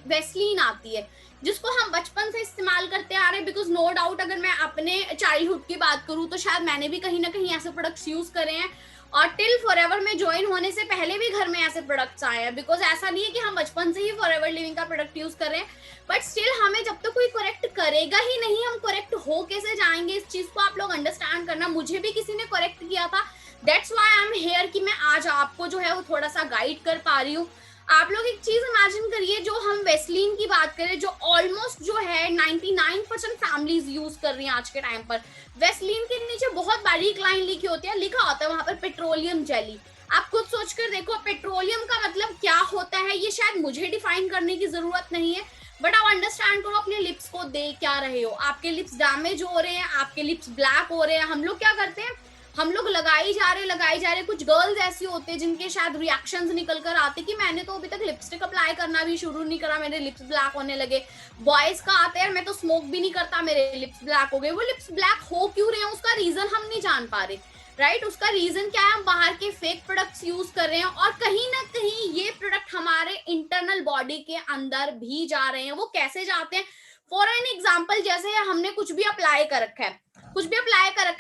Speaker 1: वेस्लीन आती है जिसको हम बचपन से इस्तेमाल करते आ रहे हैं। बिकॉज नो डाउट अगर मैं अपने चाइल्डहुड की बात करूं तो शायद मैंने भी कहीं ना कहीं ऐसे प्रोडक्ट्स यूज करे हैं, और टिल फॉरएवर में ज्वाइन होने से पहले भी घर में ऐसे प्रोडक्ट्स आए हैं। बिकॉज ऐसा नहीं है कि हम बचपन से ही फॉरएवर लिविंग का प्रोडक्ट यूज कर रहे हैं, बट स्टिल हमें जब तक कोई करेक्ट करेगा ही नहीं, हम करेक्ट हो कैसे जाएंगे, इस चीज को आप लोग अंडरस्टैंड करना। मुझे भी किसी ने करेक्ट किया था, that's why I am here कि मैं आज आपको जो है वो थोड़ा सा गाइड कर पा रही हूँ। आप लोग एक चीज इमेजिन करिए, जो हम वेस्लीन की बात करें, जो ऑलमोस्ट जो है 99% फैमिलीज यूज कर रही हैं आज के टाइम पर, वेस्लीन के नीचे बहुत बारीक लाइन लिखी होती है, लिखा होता है वहां पर पेट्रोलियम जेली। आप खुद सोचकर देखो पेट्रोलियम का मतलब क्या होता है, ये शायद मुझे डिफाइन करने की जरूरत नहीं है, बट आप अंडरस्टैंड करो अपने लिप्स को देख क्या रहे हो। आपके लिप्स डैमेज हो रहे हैं, आपके लिप्स ब्लैक हो रहे हैं, हम लोग क्या करते हैं, हम लोग लगाई जा रहे। कुछ गर्ल्स ऐसी होते हैं जिनके शायद रिएक्शंस निकल कर आते कि मैंने तो अभी तक लिपस्टिक अप्लाई करना भी शुरू नहीं करा, मेरे लिप्स ब्लैक होने लगे। बॉयज का आते हैं मैं तो स्मोक भी नहीं करता, मेरे लिप्स ब्लैक हो गए। वो लिप्स ब्लैक हो क्यों रहे हैं, उसका रीजन हम नहीं जान पा रहे, राइट? उसका रीजन क्या है, हम बाहर के फेक प्रोडक्ट्स यूज कर रहे हैं, और कहीं ना कहीं ये प्रोडक्ट हमारे इंटरनल बॉडी के अंदर भी जा रहे हैं। वो कैसे जाते हैं, फॉर एन एग्जाम्पल, जैसे हमने कुछ भी अप्लाई कर रखा है,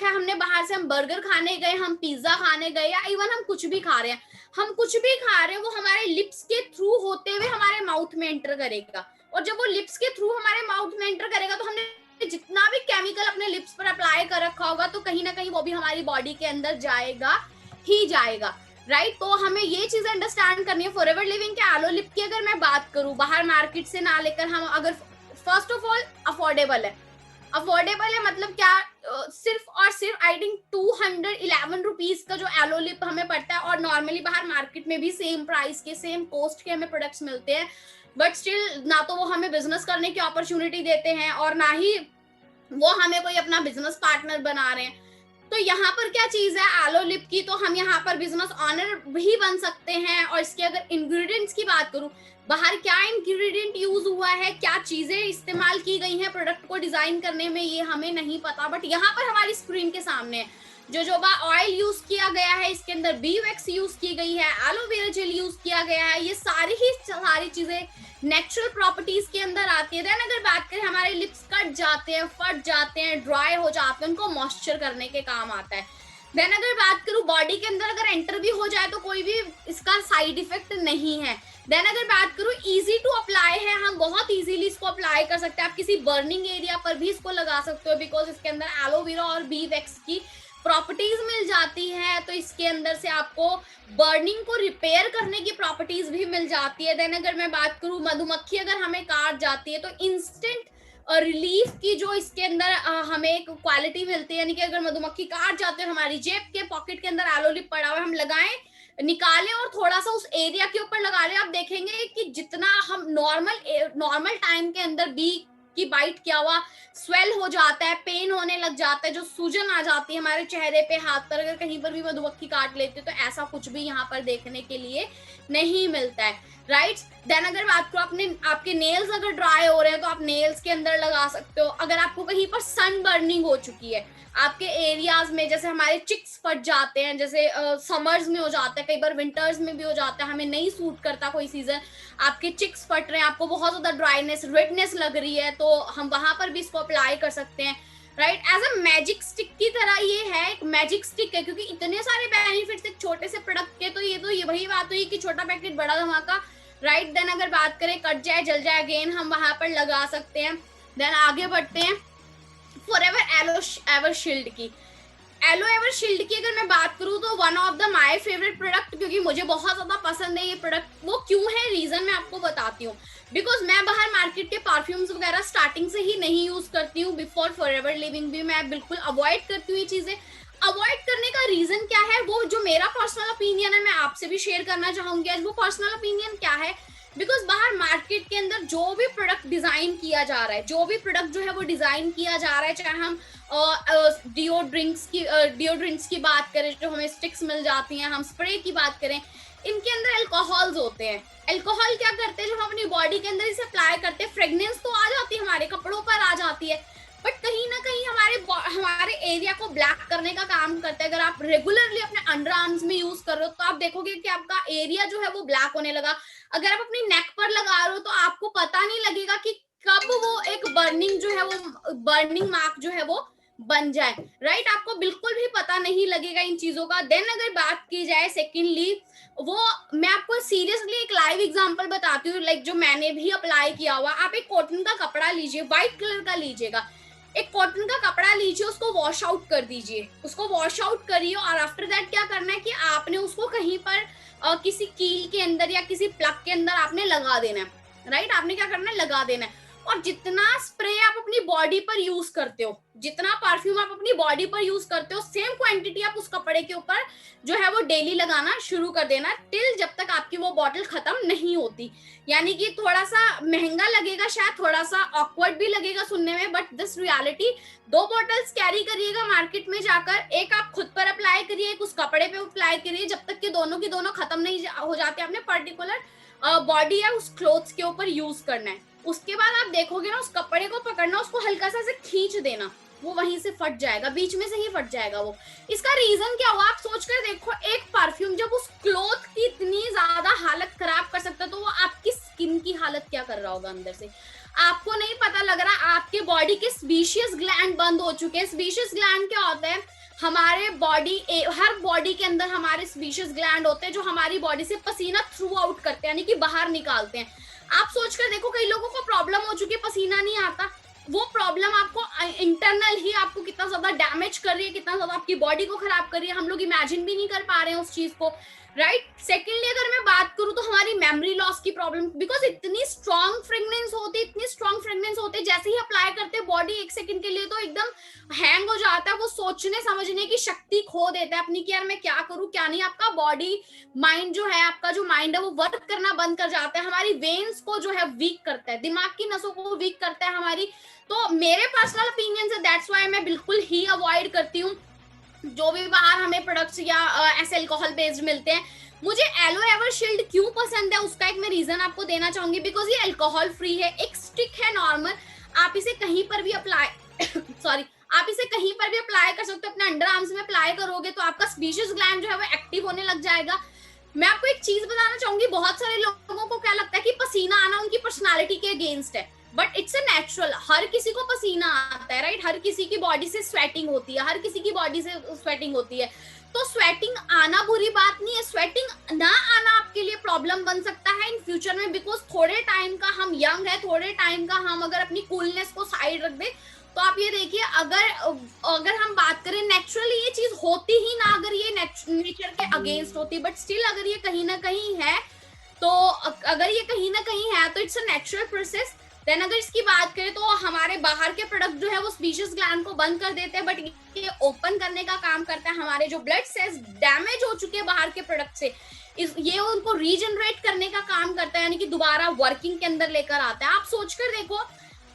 Speaker 1: हमने बाहर से, हम बर्गर खाने गए, हम पिज्जा खाने गए, या इवन हम कुछ भी खा रहे हैं, वो हमारे लिप्स के थ्रू होते हुए हमारे माउथ में एंटर करेगा। और जब वो लिप्स के थ्रू हमारे माउथ में एंटर करेगा तो हमने जितना भी केमिकल अपने लिप्स पर अप्लाई कर रखा होगा, तो कहीं ना कहीं वो भी हमारी बॉडी के अंदर जाएगा ही जाएगा, राइट? तो हमें ये चीज अंडरस्टैंड करनी है। फॉरएवर लिविंग के एलो लिप की अगर मैं बात करूं, बाहर मार्केट से ना लेकर, हम अगर फर्स्ट ऑफ ऑल अफोर्डेबल है मतलब क्या, सिर्फ और सिर्फ आई थिंक 211 रुपीज का जो एलो लिप हमें पड़ता है, और नॉर्मली बाहर मार्केट में भी सेम प्राइस के, सेम कॉस्ट के हमें प्रोडक्ट्स मिलते हैं, बट स्टिल ना तो वो हमें बिजनेस करने की अपॉर्चुनिटी देते हैं और ना ही वो हमें कोई अपना बिजनेस पार्टनर बना रहे हैं। तो यहाँ पर क्या चीज है एलो लिप की, तो हम यहाँ पर बिजनेस ऑनर भी बन सकते हैं। और इसके अगर इंग्रेडिएंट्स की बात करूं, बाहर क्या इंग्रेडिएंट यूज हुआ है, क्या चीजें इस्तेमाल की गई हैं प्रोडक्ट को डिजाइन करने में, ये हमें नहीं पता, बट यहाँ पर हमारी स्क्रीन के सामने है। जोजोबा ऑयल यूज किया गया है, इसके अंदर बी वैक्स यूज की गई है, एलोवेरा जेल यूज किया गया है, ये सारी चीजें नेचुरल प्रॉपर्टीज के अंदर आती है। देन अगर बात करें, हमारे लिप्स कट जाते हैं, फट जाते हैं, ड्राई हो जाते हैं, उनको मॉइस्चर करने के काम आता है। देन अगर बात करूं बॉडी के अंदर अगर एंटर भी हो जाए तो कोई भी इसका साइड इफेक्ट नहीं है। देन अगर बात करूं इजी टू अप्लाई है, हम बहुत इजीली इसको अप्लाई कर सकते हैं, आप किसी बर्निंग एरिया पर भी इसको लगा सकते हो, बिकॉज इसके अंदर एलोवेरा और बी वैक्स की प्रॉपर्टीज मिल जाती है। तो इसके अंदर से आपको बर्निंग को रिपेयर करने की प्रॉपर्टीज भी मिल जाती है। देन अगर मैं बात करूं मधुमक्खी अगर हमें काट जाती है तो इंस्टेंट रिलीफ की जो इसके अंदर हमें एक क्वालिटी मिलती है, यानी कि अगर मधुमक्खी काट जाते हैं, हमारी जेब के पॉकेट के अंदर एलो लिप पड़ा हुआ, हम लगाएं, निकालें और थोड़ा सा उस एरिया के ऊपर लगा लें, आप देखेंगे कि जितना हम नॉर्मल टाइम के अंदर बी की बाइट किया हुआ स्वेल हो जाता है, पेन होने लग जाता है, जो सूजन आ जाती है हमारे चेहरे पे, हाथ पर, अगर कहीं पर भी मधुमक्खी काट लेते तो ऐसा कुछ भी यहाँ पर देखने के लिए नहीं मिलता है, राइट? देन अगर बात करो आपके नेल्स अगर ड्राई हो रहे हैं तो आप नेल्स के अंदर लगा सकते हो। अगर आपको कहीं पर सन बर्निंग हो चुकी है आपके एरियाज में, जैसे हमारे चिक्स फट जाते हैं, जैसे समर्स में हो जाता है, कई बार विंटर्स में भी हो जाता है, हमें नहीं सूट करता कोई सीजन, आपके चिक्स फट रहे हैं, आपको बहुत ज्यादा ड्राइनेस, रेडनेस लग रही है, तो हम वहां पर भी इसको अप्लाई कर सकते हैं। Right, as a magic stick की तरह ये है, एक मैजिक स्टिक है, क्योंकि इतने सारे बेनिफिट्स एक छोटे से प्रोडक्ट के, तो ये वही बात हुई कि छोटा पैकेट बड़ा धमाका, राइट। देन अगर बात करें कट जाए जल जाए, अगेन हम वहां पर लगा सकते हैं। देन आगे बढ़ते हैं फॉरएवर एलो एवर शील्ड की। एलो एवर शील्ड की अगर मैं बात करूँ तो one of the my favourite product, क्योंकि मुझे बहुत ज्यादा पसंद है ये प्रोडक्ट। वो क्यों है, रीजन मैं आपको बताती हूँ। बिकॉज मैं बाहर मार्केट के परफ्यूम्स वगैरह स्टार्टिंग से ही नहीं यूज करती हूँ, बिफोर फॉरएवर लिविंग भी मैं बिल्कुल अवॉइड करती हूँ ये चीजें। अवॉइड करने का रीजन क्या है, वो जो मेरा पर्सनल ओपिनियन है मैं आपसे भी शेयर करना चाहूंगी आज। वो पर्सनल ओपिनियन क्या है, बिकॉज बाहर मार्केट के अंदर जो भी प्रोडक्ट डिजाइन किया जा रहा है, जो भी प्रोडक्ट जो है वो डिजाइन किया जा रहा है, चाहे हम डिओड्रिंक्स की बात करें जो हमें स्टिक्स मिल जाती हैं, हम स्प्रे की बात करें, इनके अंदर अल्कोहल्स होते हैं। अल्कोहल क्या करते हैं, जब हम अपनी बॉडी के अंदर इसे अप्लाई करते हैं, फ्रेग्रेंस तो आ जाती है, हमारे कपड़ों पर आ जाती है, बट कहीं ना कहीं हमारे एरिया को ब्लैक करने का काम करता है। अगर आप रेगुलरली अपने अंडर आर्म्स में यूज कर रहे हो तो आप देखोगे कि आपका एरिया जो है वो ब्लैक होने लगा। अगर आप अपनी नेक पर लगा रहे हो तो आपको पता नहीं लगेगा कि कब वो एक बर्निंग जो है वो बर्निंग मार्क जो है वो बन जाए, राइट। आपको बिल्कुल भी पता नहीं लगेगा इन चीजों का। देन अगर बात की जाए सेकेंडली, वो मैं आपको सीरियसली एक लाइव एग्जांपल बताती हूँ, लाइक जो मैंने भी अप्लाई किया हुआ। आप एक कॉटन का कपड़ा लीजिए, व्हाइट कलर का लीजिएगा, एक कॉटन का कपड़ा लीजिए, उसको वॉश आउट कर दीजिए, उसको वॉश आउट करिए, और आफ्टर दैट क्या करना है कि आपने उसको कहीं पर किसी कील के अंदर या किसी प्लग के अंदर आपने लगा देना है, राइट। आपने क्या करना है, लगा देना है। और जितना स्प्रे आप अपनी बॉडी पर यूज करते हो, जितना परफ्यूम आप अपनी बॉडी पर यूज करते हो, सेम क्वांटिटी आप उस कपड़े के ऊपर जो है वो डेली लगाना शुरू कर देना, टिल जब तक आपकी वो बॉटल खत्म नहीं होती। यानी कि थोड़ा सा महंगा लगेगा, शायद थोड़ा सा ऑकवर्ड भी लगेगा सुनने में, but this reality. 2 bottles carry करिएगा मार्केट में जाकर, एक आप खुद पर अप्लाई करिए, एक उस कपड़े पे अप्लाई करिए, जब तक कि दोनों की दोनों खत्म नहीं हो जाते। आपने पर्टिकुलर बॉडी या उस क्लोथ्स के ऊपर यूज करना है। उसके बाद आप देखोगे ना, उस कपड़े को पकड़ना, उसको हल्का सा खींच देना, वो वहीं से फट जाएगा, बीच में से ही फट जाएगा वो। इसका रीजन क्या हुआ, आप सोच कर देखो, एक परफ्यूम जब उस क्लॉथ की इतनी ज्यादा हालत खराब कर सकता है, तो वो आपकी स्किन की हालत क्या कर रहा होगा अंदर से, आपको नहीं पता लग रहा। आपके बॉडी के स्पीशियस ग्लैंड बंद हो चुके हैं। स्पीशियस ग्लैंड क्या होता है, हमारे हर बॉडी के अंदर हमारे स्पीशियस ग्लैंड होते हैं जो हमारी बॉडी से पसीना थ्रू आउट करते हैं, यानी कि बाहर निकालते हैं। आप सोचकर देखो, कई लोगों को प्रॉब्लम हो चुकी है, पसीना नहीं आता। वो प्रॉब्लम आपको इंटरनल ही आपको कितना ज्यादा डैमेज कर रही है, कितना ज्यादा आपकी बॉडी को खराब कर रही है, हम लोग इमेजिन भी नहीं कर पा रहे हैं उस चीज को, राइट। सेकेंडली अगर मैं बात करूं तो हमारी मेमोरी लॉस की प्रॉब्लम, बिकॉज इतनी स्ट्रॉन्ग फ्रेग्रेंस होती है, जैसे ही अप्लाई करते हैं बॉडी 1 सेकंड के लिए तो एकदम हैंग हो जाता है, वो सोचने समझने की शक्ति खो देता है अपनी कि यार मैं क्या करूं क्या नहीं। आपका बॉडी माइंड जो है, आपका जो माइंड है वो वर्क करना बंद कर जाता है, हमारी वेन्स को जो है वीक करता है, दिमाग की नसों को वीक करता है हमारी। तो मेरे पर्सनल ओपिनियन से दैट्स व्हाई मैं बिल्कुल ही अवॉइड करती हूँ जो भी बाहर हमें प्रोडक्ट्स या ऐसे अल्कोहल बेस्ड मिलते हैं। मुझे एलो एवर शील्ड क्यों पसंद है, उसका एक मैं रीजन आपको देना चाहूंगी, बिकॉज ये अल्कोहल फ्री है, एक स्टिक है नॉर्मल, आप इसे कहीं पर भी अप्लाई सॉरी आप इसे कहीं पर भी अप्लाई कर सकते हो। अपने अंडर आर्म्स में अप्लाई करोगे तो आपका स्पीशियस ग्लैंड जो है वो एक्टिव होने लग जाएगा। मैं आपको एक चीज बताना चाहूंगी, बहुत सारे लोगों को क्या लगता है कि पसीना आना उनकी पर्सनालिटी के अगेंस्ट है, बट इट्स अ नेचुरल। हर किसी को पसीना आता है, राइट। हर किसी की बॉडी से स्वेटिंग होती है, हर किसी की बॉडी से स्वेटिंग होती है, तो स्वेटिंग आना बुरी बात नहीं है। स्वेटिंग ना आना आपके लिए प्रॉब्लम बन सकता है इन फ्यूचर में, बिकॉज थोड़े टाइम का हम यंग है, थोड़े टाइम का हम अगर अपनी कूलनेस को साइड रख दे तो आप ये देखिए, अगर हम बात करें नेचुरली ये चीज होती ही ना, अगर ये नेचर के अगेंस्ट होती, बट स्टिल अगर ये कहीं ना कहीं है तो it's a natural process. Then अगर इसकी बात करें तो हमारे बाहर के प्रोडक्ट जो है वो स्पीशियस ग्लैंड को बंद कर देते हैं, बट ये ओपन करने का काम करता है। हमारे जो ब्लड सेल्स डैमेज हो चुके हैं बाहर के प्रोडक्ट से, ये उनको रीजनरेट करने का काम करता है, यानी कि दोबारा वर्किंग के अंदर लेकर आता है। आप सोचकर देखो,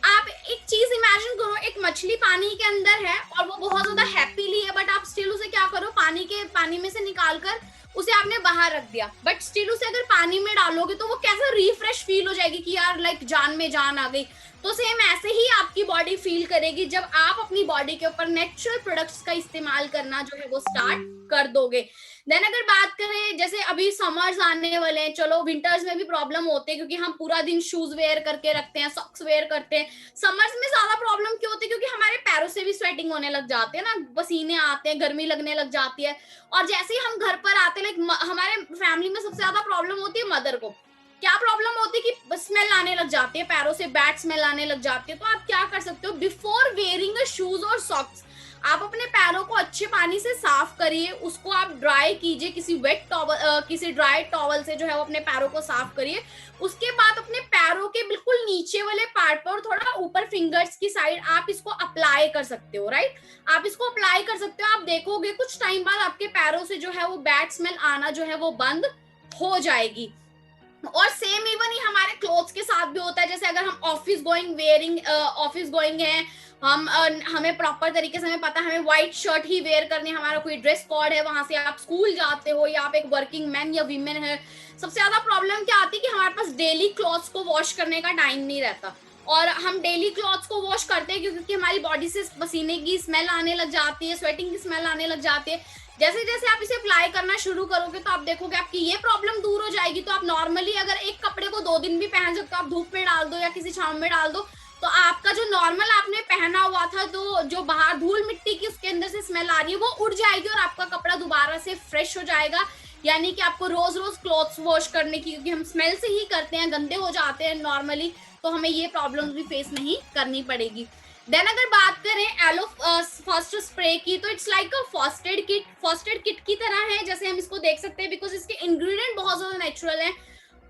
Speaker 1: आप एक चीज इमेजिन करो, एक मछली पानी के अंदर है और वो बहुत ज्यादा हैप्पीली है, बट आप स्टिल उसे क्या करो, पानी में से निकाल कर उसे आपने बाहर रख दिया, बट स्टिल उसे अगर पानी में डालोगे तो वो कैसा रिफ्रेश फील हो जाएगी कि यार लाइक जान में जान आ गई। तो सेम ऐसे ही आपकी बॉडी फील करेगी जब आप अपनी बॉडी के ऊपर नेचुरल प्रोडक्ट्स का इस्तेमाल करना जो है वो स्टार्ट कर दोगे। देन अगर बात करें जैसे अभी समर्स आने वाले हैं, चलो विंटर्स में भी प्रॉब्लम होते हैं क्योंकि हम पूरा दिन शूज वेयर करके रखते हैं, सॉक्स वेयर करते हैं। समर्स में ज्यादा प्रॉब्लम क्यों होती है? क्योंकि हमारे पैरों से भी स्वेटिंग होने लग जाते हैं ना, पसीने आते हैं, गर्मी लगने लग जाती है। और जैसे ही हम घर पर आते हैं, लाइक हमारे फैमिली में सबसे ज्यादा प्रॉब्लम होती है मदर को। क्या प्रॉब्लम होती है कि स्मेल आने लग जाती है, पैरों से बैड स्मेल आने लग जाती है। तो आप क्या कर सकते हो, बिफोर वेयरिंग अ शूज और सॉक्स आप अपने पैरों को अच्छे पानी से साफ करिए, उसको आप ड्राई कीजिए, किसी वेट टॉवल किसी ड्राई टॉवल से जो है वो अपने पैरों को साफ करिए। उसके बाद अपने पैरों के बिल्कुल नीचे वाले पार्ट पर और थोड़ा ऊपर फिंगर्स की साइड आप इसको अप्लाई कर सकते हो, राइट। आप इसको अप्लाई कर सकते हो। आप देखोगे कुछ टाइम बाद आपके पैरों से जो है वो बैड स्मेल आना जो है वो बंद हो जाएगी। और सेम इवन ही हमारे क्लोथ्स के साथ भी होता है। जैसे अगर हम ऑफिस गोइंग है, हमें प्रॉपर तरीके से हमें पता है हमें व्हाइट शर्ट ही वेयर करनी है, हमारा कोई ड्रेस कोड है, वहां से आप स्कूल जाते हो या आप एक वर्किंग मैन या वीमेन है। सबसे ज्यादा प्रॉब्लम क्या आती है कि हमारे पास डेली क्लॉथ्स को वॉश करने का टाइम नहीं रहता, और हम डेली क्लॉथ्स को वॉश करते हैं क्योंकि हमारी बॉडी से पसीने की स्मेल आने लग जाती है, स्वेटिंग की स्मेल आने लग जाती है। जैसे जैसे आप इसे अप्लाई करना शुरू करोगे तो आप देखोगे आपकी ये प्रॉब्लम दूर हो जाएगी। तो आप नॉर्मली अगर एक कपड़े को 2 दिन भी पहन सकते हो, आप धूप में डाल दो या किसी छांव में डाल दो, तो आपका जो नॉर्मल आपने पहना हुआ था तो जो बाहर धूल मिट्टी की उसके अंदर से स्मेल आ रही है वो उड़ जाएगी और आपका कपड़ा दोबारा से फ्रेश हो जाएगा। यानी कि आपको रोज रोज क्लॉथ्स वॉश करने की, क्योंकि हम स्मेल से ही करते हैं, गंदे हो जाते हैं नॉर्मली, तो हमें ये प्रॉब्लम भी फेस नहीं करनी पड़ेगी। देन अगर बात करें एलो फर्स्ट स्प्रे की, तो it's like a first aid kit की तरह है, जैसे हम इसको देख सकते हैं, बिकॉज इसके इंग्रेडिएंट बहुत ज्यादा नेचुरल हैं।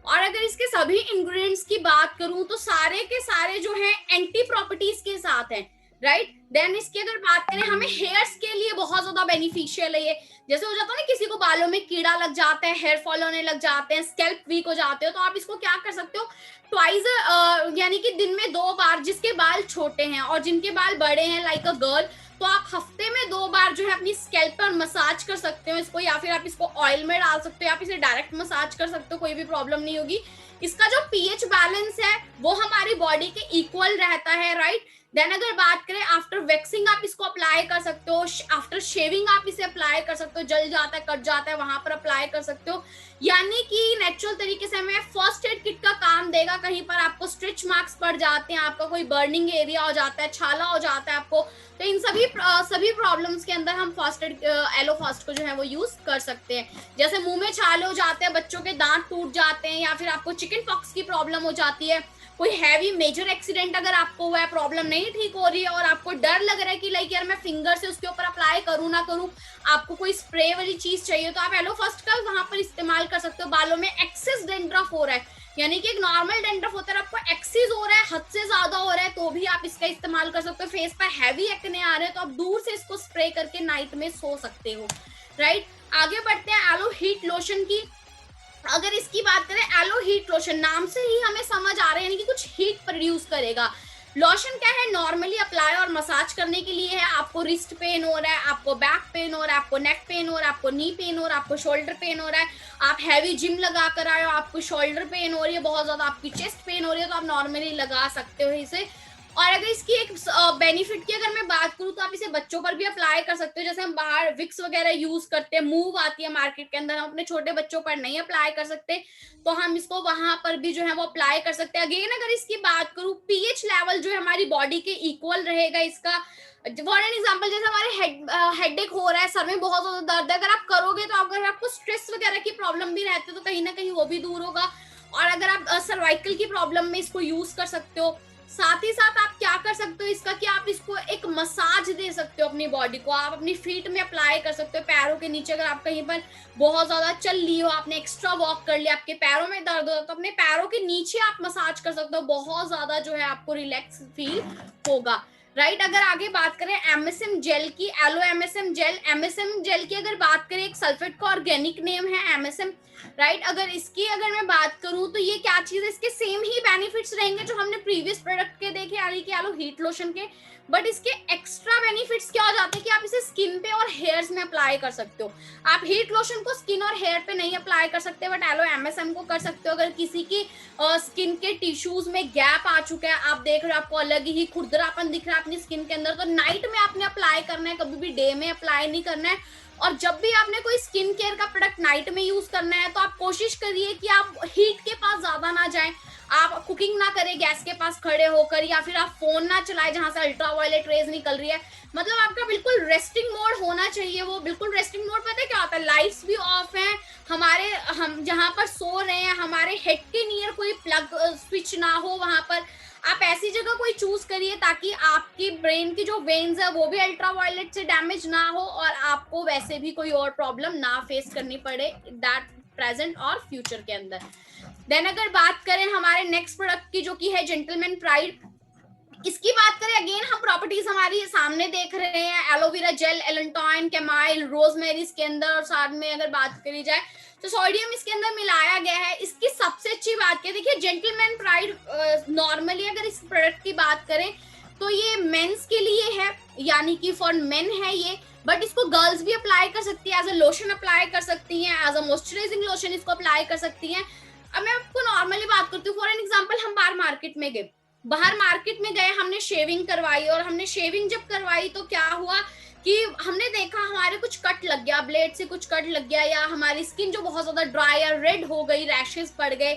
Speaker 1: और अगर इसके सभी इंग्रेडिएंट्स की बात करूं तो सारे के सारे जो है एंटी प्रॉपर्टीज के साथ हैं, राइट। देन इसकी अगर बात करें, हमें हेयर्स के लिए बहुत ज्यादा बेनिफिशियल है ये। जैसे हो जाता है ना किसी को बालों में कीड़ा लग जाता है, हेयर फॉल होने लग जाते हैं, स्कैल्प वीक हो जाते हो, तो आप इसको क्या कर सकते हो, ट्वाइस यानी कि दिन में 2 बार, जिसके बाल छोटे हैं और जिनके बाल बड़े हैं लाइक अ गर्ल, तो आप हफ्ते में 2 बार जो है अपनी स्कैल्प पर मसाज कर सकते हो इसको, या फिर आप इसको ऑयल में डाल सकते हो, आप इसे डायरेक्ट मसाज कर सकते हो, कोई भी प्रॉब्लम नहीं होगी। इसका जो पीएच बैलेंस है वो हमारी बॉडी के इक्वल रहता है, राइट। देन अगर बात करें, आफ्टर वैक्सिंग आप इसको अप्लाई कर सकते हो, आफ्टर शेविंग आप इसे अप्लाई कर सकते हो, जल जाता है, कट जाता है, वहां पर अप्लाई कर सकते हो। यानी कि नेचुरल तरीके से हमें फर्स्ट एड किट का काम देगा। कहीं पर आपको स्ट्रेच मार्क्स पड़ जाते हैं, आपका कोई बर्निंग एरिया हो जाता है, छाला हो जाता है आपको, तो इन सभी प्रॉब्लम्स के अंदर हम फर्स्ट एड एलो फर्स्ट को जो है वो यूज कर सकते हैं। जैसे मुंह में छाले हो जाते हैं, बच्चों के दांत टूट जाते हैं, या फिर आपको चिकन पॉक्स की प्रॉब्लम हो जाती है, कोई हैवी मेजर एक्सीडेंट अगर आपको हुआ है, प्रॉब्लम नहीं ठीक हो रही है और आपको डर लग रहा है कि लाइक यार मैं फिंगर से उसके ऊपर अप्लाई करूं ना करूं, आपको कोई स्प्रे वाली चीज चाहिए, तो आप एलो फर्स्ट का वहां पर इस्तेमाल कर सकते हो। बालों में एक्सेस डेंड्रफ हो रहा है, यानी कि एक नॉर्मल डेंड्रफ होता है, आपको एक्सेस हो रहा है, हद से ज्यादा हो रहा है, तो भी आप इसका इस्तेमाल कर सकते हो। फेस पर हैवी एक्ने आ रहे हैं तो आप दूर से इसको स्प्रे करके नाइट में सो सकते हो, राइट। आगे बढ़ते हैं एलो हीट लोशन की। अगर इसकी बात करें, एलो हीट लोशन नाम से ही हमें समझ आ रहा है, यानी कि कुछ हीट प्रोड्यूस करेगा। लोशन क्या है, नॉर्मली अप्लाई और मसाज करने के लिए है। आपको रिस्ट पेन हो रहा है, आपको बैक पेन हो रहा है, आपको नेक पेन हो रहा है, आपको नी पेन हो रहा है, आपको शोल्डर पेन हो रहा है, आप हैवी जिम लगा कर आए हो, आपको शोल्डर पेन हो रही है बहुत ज्यादा, आपकी चेस्ट पेन हो रही है, तो आप नॉर्मली लगा सकते हो इसे। और अगर इसकी एक बेनिफिट की अगर मैं बात करूं तो आप इसे बच्चों पर भी अप्लाई कर सकते हो। जैसे हम बाहर विक्स वगैरह यूज करते हैं, मूव आती है मार्केट के अंदर, हम अपने छोटे बच्चों पर नहीं अप्लाई कर सकते, तो हम इसको वहां पर भी जो है वो अप्लाई कर सकते हैं। अगेन अगर इसकी बात करूं, पीएच लेवल जो है हमारी बॉडी के इक्वल रहेगा इसका। फॉर एन एग्जाम्पल, जैसे हमारे हेडेक हो रहा है, सर में बहुत ज्यादा दर्द है, अगर आप करोगे तो अगर आपको स्ट्रेस वगैरह की प्रॉब्लम भी रहती है तो कहीं ना कहीं वो भी दूर होगा। और अगर आप सर्वाइकल की प्रॉब्लम में इसको यूज कर सकते हो। साथ ही साथ आप क्या कर सकते हो इसका, कि आप इसको एक मसाज दे सकते हो अपनी बॉडी को, आप अपनी फीट में अप्लाई कर सकते हो, पैरों के नीचे। अगर आप कहीं पर बहुत ज्यादा चल ली हो, आपने एक्स्ट्रा वॉक कर लिया, आपके पैरों में दर्द हो, तो अपने पैरों के नीचे आप मसाज कर सकते हो, बहुत ज्यादा जो है आपको रिलैक्स फील होगा, राइट। अगर आगे बात करें एमएसएम जेल की, एलो एमएसएम जेल की अगर बात करें, एक सल्फेट का ऑर्गेनिक नेम है एमएसएम, राइट। अगर मैं बात करूं तो ये क्या चीज है, इसके सेम ही बेनिफिट्स रहेंगे जो हमने प्रीवियस प्रोडक्ट के देखे, यानी कि एलो हीट लोशन के, बट इसके एक्स्ट्रा बेनिफिट्स क्या हो जाते हैं कि आप इसे स्किन पे और हेयर्स में अप्लाई कर सकते हो। आप हीट लोशन को स्किन और हेयर पे नहीं अप्लाई कर सकते, बट एलो एमएसएम को कर सकते हो। अगर किसी की स्किन के टिश्यूज में गैप आ चुका है, आप देख रहे हो आपको अलग ही खुरदरापन दिख रहा है अपनी स्किन के अंदर, तो नाइट में आपने अप्लाई करना है, कभी भी डे में अप्लाई नहीं करना है। और जब भी आपने कोई स्किन केयर का प्रोडक्ट नाइट में यूज करना है, तो आप कोशिश करिए कि आप हीट के पास ज्यादा ना जाएं, आप कुकिंग ना करें गैस के पास खड़े होकर, या फिर आप फोन ना चलाएं जहां से अल्ट्रावायलेट रेज निकल रही है। मतलब आपका बिल्कुल रेस्टिंग मोड होना चाहिए, वो बिल्कुल रेस्टिंग मोड। पता है क्या होता है, लाइट्स भी ऑफ हैं हमारे, हम जहां पर सो रहे हैं हमारे हेड के नियर कोई प्लग स्विच ना हो, वहां पर आप ऐसी जगह कोई चूज करिए ताकि आपकी ब्रेन की जो वेन्स है वो भी अल्ट्रावायलेट से डैमेज ना हो, और आपको वैसे भी कोई और प्रॉब्लम ना फेस करनी पड़े दैट प्रेजेंट और फ्यूचर के अंदर। देन अगर बात करें हमारे नेक्स्ट प्रोडक्ट की, जो कि है जेंटलमैन प्राइड, इसकी बात करें, अगेन हम प्रॉपर्टीज हमारी सामने देख रहे हैं, एलोवेरा जेल, एलेंटॉइन, कैमाइल, रोजमेरी इसके अंदर, और साथ में अगर बात करी जाए तो सोडियम इसके अंदर मिलाया गया है। इसकी सबसे अच्छी बात क्या, देखिए जेंटलमैन प्राइड नॉर्मली अगर इस प्रोडक्ट की बात करें तो ये मेंस के लिए है, यानी कि फॉर मेन है ये, बट इसको गर्ल्स भी अप्लाई कर सकती है, एज अ लोशन अप्लाई कर सकती हैं, एज अ मॉइस्चराइजिंग लोशन इसको अप्लाई कर सकती हैं। अब मैं आपको नॉर्मली बात करती हूँ, फॉर एन एग्जाम्पल हम बाहर मार्केट में गए, हमने शेविंग करवाई, और हमने शेविंग जब करवाई तो क्या हुआ कि हमने देखा हमारे कुछ कट लग गया, ब्लेड से कुछ कट लग गया, या हमारी स्किन जो बहुत ज्यादा ड्राई या रेड हो गई, रैशेस पड़ गए,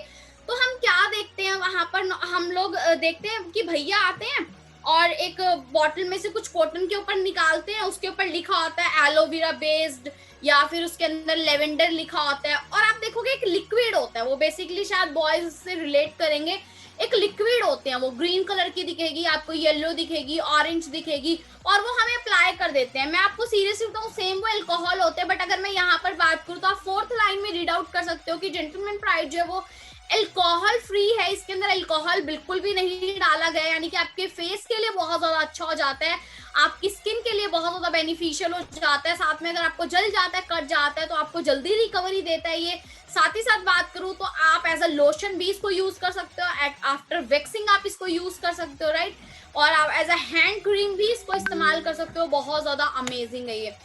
Speaker 1: तो हम क्या देखते हैं वहां पर, हम लोग देखते हैं कि भैया आते हैं और एक बॉटल में से कुछ कॉटन के ऊपर निकालते हैं, उसके ऊपर लिखा होता है एलोवेरा बेस्ड, या फिर उसके अंदर लेवेंडर लिखा होता है, और आप देखोगे एक लिक्विड होता है, वो बेसिकली शायद बॉयज से रिलेट करेंगे, एक लिक्विड होते हैं, वो ग्रीन कलर की दिखेगी आपको, येलो दिखेगी, ऑरेंज दिखेगी, और वो हमें अप्लाई कर देते हैं। मैं आपको सीरियसली बताऊं, सेम वो अल्कोहल होते हैं, बट अगर मैं यहाँ पर बात करूँ तो आप फोर्थ लाइन में रीड आउट कर सकते हो कि जेंटलमैन प्राइड जो है वो अल्कोहल फ्री है, इसके अंदर अल्कोहल बिल्कुल भी नहीं डाला गया, यानी कि आपके फेस के लिए बहुत ज्यादा अच्छा हो जाता है, आपकी स्किन के लिए बहुत ज्यादा बेनिफिशियल हो जाता है। साथ में अगर आपको जल जाता है, कट जाता है, तो आपको जल्दी रिकवरी देता है ये। साथ ही साथ बात करूं तो आप एज अ लोशन भी इसको यूज कर सकते हो, आफ्टर वैक्सिंग आप इसको यूज कर सकते हो, राइट, और आप एज अ हैंड क्रीम भी इसको इस्तेमाल कर सकते हो, बहुत ज्यादा अमेजिंग है ये।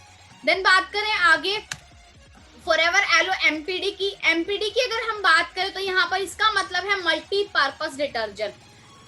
Speaker 1: देन बात करें आगे फॉरएवर एलो एमपीडी की अगर हम बात करें तो यहाँ पर इसका मतलब है multipurpose detergent,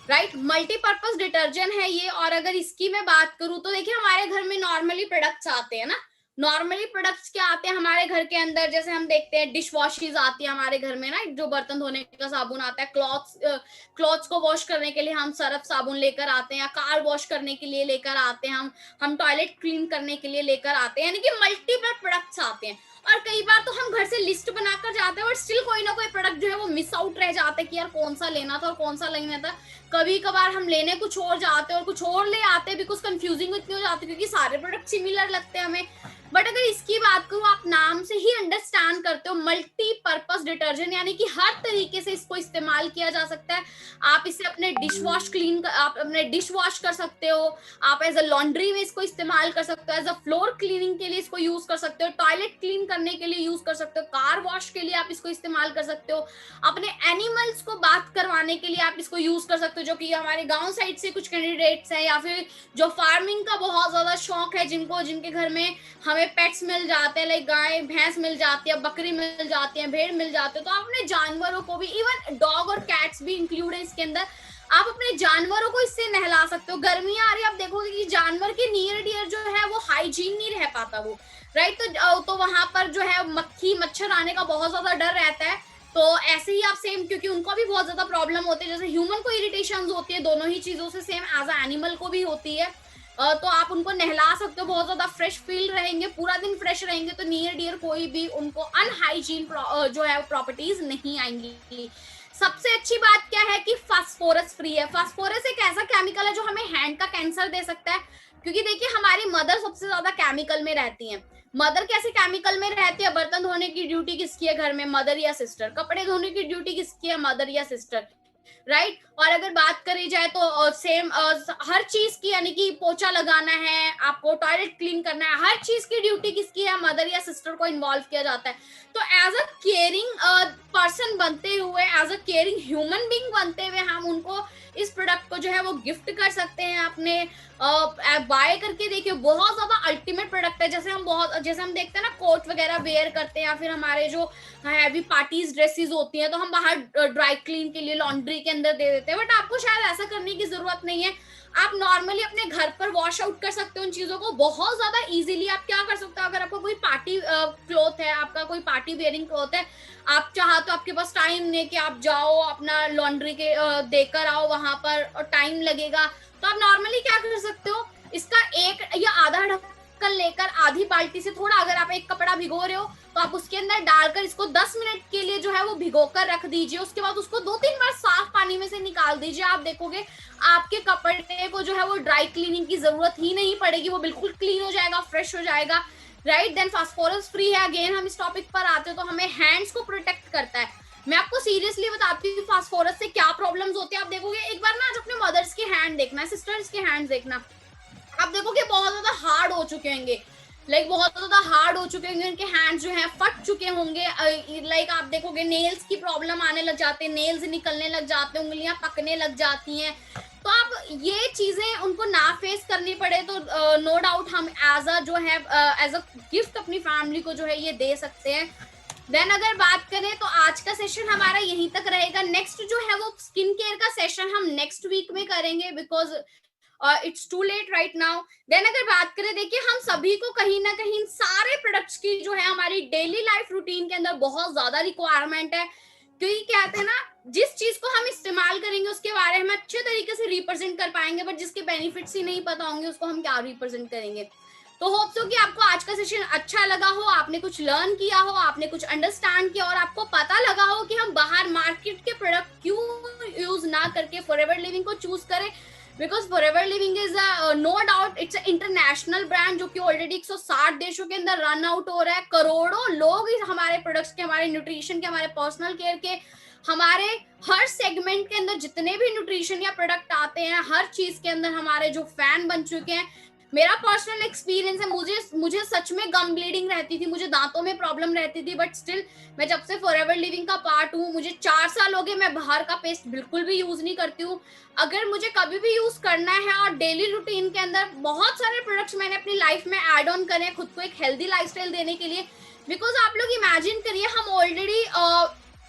Speaker 1: right, multipurpose detergent है ये। और अगर इसकी मैं बात करूं तो देखिए हमारे घर में नॉर्मली प्रोडक्ट्स आते हैं ना, नॉर्मली प्रोडक्ट्स क्या आते हैं हमारे घर के अंदर, जैसे हम देखते हैं डिश वॉशेज आती है हमारे घर में ना, जो बर्तन धोने का साबुन आता है, क्लॉथ्स को वॉश करने के लिए हम सर्फ साबुन लेकर आते हैं, या कार वॉश करने के लिए लेकर आते हैं, हम टॉयलेट क्लीन करने के लिए लेकर आते हैं, यानी कि मल्टीपल प्रोडक्ट्स आते हैं। और कई बार तो हम घर से लिस्ट बनाकर जाते हैं और स्टिल कोई ना कोई प्रोडक्ट जो है वो मिस आउट रह जाता है कि यार कौन सा लेना था और कौन सा लेना था। कभी कभार हम लेने कुछ और जाते हैं और कुछ और ले आते हैं, बिकॉज कंफ्यूजिंग इतनी हो जाती है क्योंकि सारे प्रोडक्ट सिमिलर लगते हैं हमें। बट अगर इसकी बात करूं, आप नाम से ही अंडरस्टैंड करते हो मल्टीपर्पज डिटर्जेंट, यानी कि हर तरीके से इसको इस्तेमाल किया जा सकता है। आप इसे अपने आप अपने डिश वॉश कर सकते हो, आप एज अ लॉन्ड्री में इसको इस्तेमाल कर सकते हो, एज अ फ्लोर क्लीनिंग के लिए इसको यूज कर सकते हो, टॉयलेट क्लीन करने के लिए यूज कर सकते हो, कार वॉश के लिए आप इसको इस्तेमाल कर सकते हो, अपने एनिमल्स को बात करवाने के लिए आप इसको यूज कर सकते हो, जो कि हमारे गांव साइड से कुछ कैंडिडेट्स हैं, या फिर जो फार्मिंग का बहुत ज्यादा शौक है जिनके घर में हमें पेट्स मिल जाते हैं, लाइक गाय भैंस मिल जाती है, बकरी मिल जाती है, भेड़ मिल जाते हैं, तो आप अपने जानवरों को भी, इवन डॉग और कैट्स भी इंक्लूड है इसके अंदर, आप अपने जानवरों को इससे नहला सकते हो। गर्मियां आ रही है, आप देखोगे कि जानवर के नियर डियर जो है वो हाइजीन नहीं रह पाता वो, राइट, तो वहां पर जो है मक्खी मच्छर आने का बहुत ज्यादा डर रहता है। तो ऐसे ही आप सेम, क्योंकि उनको भी बहुत ज्यादा प्रॉब्लम होती है, जैसे ह्यूमन को इरिटेशन होती है दोनों ही चीजों से, सेम एज अ एनिमल को भी होती है। तो आप उनको नहला सकते हो, बहुत ज्यादा फ्रेश फील रहेंगे, पूरा दिन फ्रेश रहेंगे, तो नियर डियर कोई भी उनको अनहाइजीन जो है प्रॉपर्टीज नहीं आएंगी। सबसे अच्छी बात क्या है कि फास्फोरस फ्री है। फास्फोरस एक ऐसा केमिकल है जो हमें हैंड का कैंसर दे सकता है, क्योंकि देखिए हमारी मदर सबसे ज्यादा केमिकल में रहती हैं। मदर कैसे केमिकल में रहती है, बर्तन धोने की ड्यूटी किसकी है घर में, मदर या सिस्टर, कपड़े धोने की ड्यूटी किसकी है, मदर या सिस्टर, राइट। और अगर बात करी जाए तो सेम हर चीज की, यानी कि पोछा लगाना है, आपको टॉयलेट क्लीन करना है, हर चीज की ड्यूटी किसकी है, मदर या सिस्टर को इन्वॉल्व किया जाता है। तो एज अ केयरिंग पर्सन बनते हुए, as a caring human being बनते हुए, हम उनको इस प्रोडक्ट को जो है वो गिफ्ट कर सकते हैं अपने, बाय करके। देखिए बहुत ज्यादा अल्टीमेट प्रोडक्ट है। जैसे हम देखते हैं ना कोट वगैरह वेयर करते हैं, या फिर हमारे जो हैवी पार्टीज ड्रेसेस होती हैं तो हम बाहर ड्राई क्लीन के लिए लॉन्ड्री के अंदर दे देते हैं, बट आपको शायद ऐसा करने की जरूरत नहीं है। आप नॉर्मली अपने घर पर वॉश आउट कर सकते हो उन चीजों को बहुत ज्यादा इजीली। आप क्या कर सकते हो, अगर आपका कोई पार्टी क्लॉथ है, आपका कोई पार्टी वेयरिंग क्लॉथ है, आप चाहो तो आपके पास टाइम नहीं कि आप जाओ अपना लॉन्ड्री के देकर आओ वहां पर, और टाइम लगेगा, तो आप नॉर्मली क्या कर सकते हो, इसका एक या आधा ढक्कन लेकर आधी बाल्टी से थोड़ा, अगर आप एक कपड़ा भिगो रहे हो तो आप उसके अंदर डालकर इसको 10 मिनट के लिए जो है वो भिगो कर रख दीजिए। उसके बाद उसको 2-3 बार साफ पानी में से निकाल दीजिए। आप देखोगे आपके कपड़े को जो है वो ड्राई क्लीनिंग की जरूरत ही नहीं पड़ेगी, वो बिल्कुल क्लीन हो जाएगा, फ्रेश हो जाएगा, राइट। देन फास्फोरस फ्री है। अगेन हम इस टॉपिक पर आते हैं तो हमें हैंड्स को प्रोटेक्ट करता है। मैं आपको सीरियसली बताती हूँ फास्फोरस से क्या प्रॉब्लम्स होती है। आप देखोगे एक बार ना, आज अपने मदर्स के हैंड देखना, सिस्टर्स के हैंड देखना, आप देखोगे बहुत ज्यादा हार्ड हो चुके होंगे, लाइक बहुत ज्यादा हार्ड हो चुके होंगे, उनके हैंड्स जो है फट चुके होंगे। लाइक आप देखोगे नेल्स की प्रॉब्लम आने लग जाते हैं, नेल्स निकलने लग जाते हैं, उंगलियां पकने लग जाती हैं। तो आप ये चीजें उनको ना फेस करनी पड़े तो नो डाउट हम एज अ जो है एज अ गिफ्ट अपनी फैमिली को जो है ये दे सकते हैं। देन अगर बात करें तो आज का सेशन हमारा यहीं तक रहेगा। नेक्स्ट जो है वो स्किन केयर का सेशन हम नेक्स्ट वीक में करेंगे, because it's too late right now. Then अगर बात करें, देखिए हम सभी को कहीं ना कहीं सारे प्रोडक्ट्स की जो है हमारी डेली लाइफ रूटीन के अंदर बहुत ज्यादा रिक्वायरमेंट है, क्योंकि कहते हैं ना जिस चीज को हम इस्तेमाल करेंगे उसके बारे में अच्छे तरीके से रिप्रेजेंट कर पाएंगे, बट जिसके बेनिफिट्स ही नहीं पता होंगे उसको हम क्या रिप्रेजेंट करेंगे। तो होप सो कि आपको आज का सेशन अच्छा लगा हो, आपने कुछ लर्न किया हो, आपने कुछ अंडरस्टैंड किया और आपको पता लगा हो कि हम बाहर मार्केट के प्रोडक्ट क्यों यूज ना करके फॉरएवर लिविंग को चूज करें। Because Forever Living is no doubt it's international brand जो कि ऑलरेडी 160 देशों के अंदर रन आउट हो रहा है। करोड़ों लोग हमारे प्रोडक्ट्स के, हमारे न्यूट्रिशन के, हमारे पर्सनल केयर के, हमारे हर सेगमेंट के अंदर जितने भी न्यूट्रिशन या प्रोडक्ट आते हैं हर चीज के अंदर हमारे जो फैन बन चुके हैं। मेरा पर्सनल एक्सपीरियंस है, मुझे सच में गम ब्लीडिंग रहती थी, मुझे दांतों में प्रॉब्लम रहती थी, बट स्टिल मैं जब से फॉरएवर लिविंग का पार्ट हूँ, मुझे 4 साल हो गए, मैं बाहर का पेस्ट बिल्कुल भी यूज नहीं करती हूँ। अगर मुझे कभी भी यूज करना है और डेली रूटीन के अंदर बहुत सारे प्रोडक्ट्स मैंने अपनी लाइफ में ऐड ऑन करे खुद को एक हेल्दी लाइफस्टाइल देने के लिए। बिकॉज आप लोग इमेजिन करिए, हम ऑलरेडी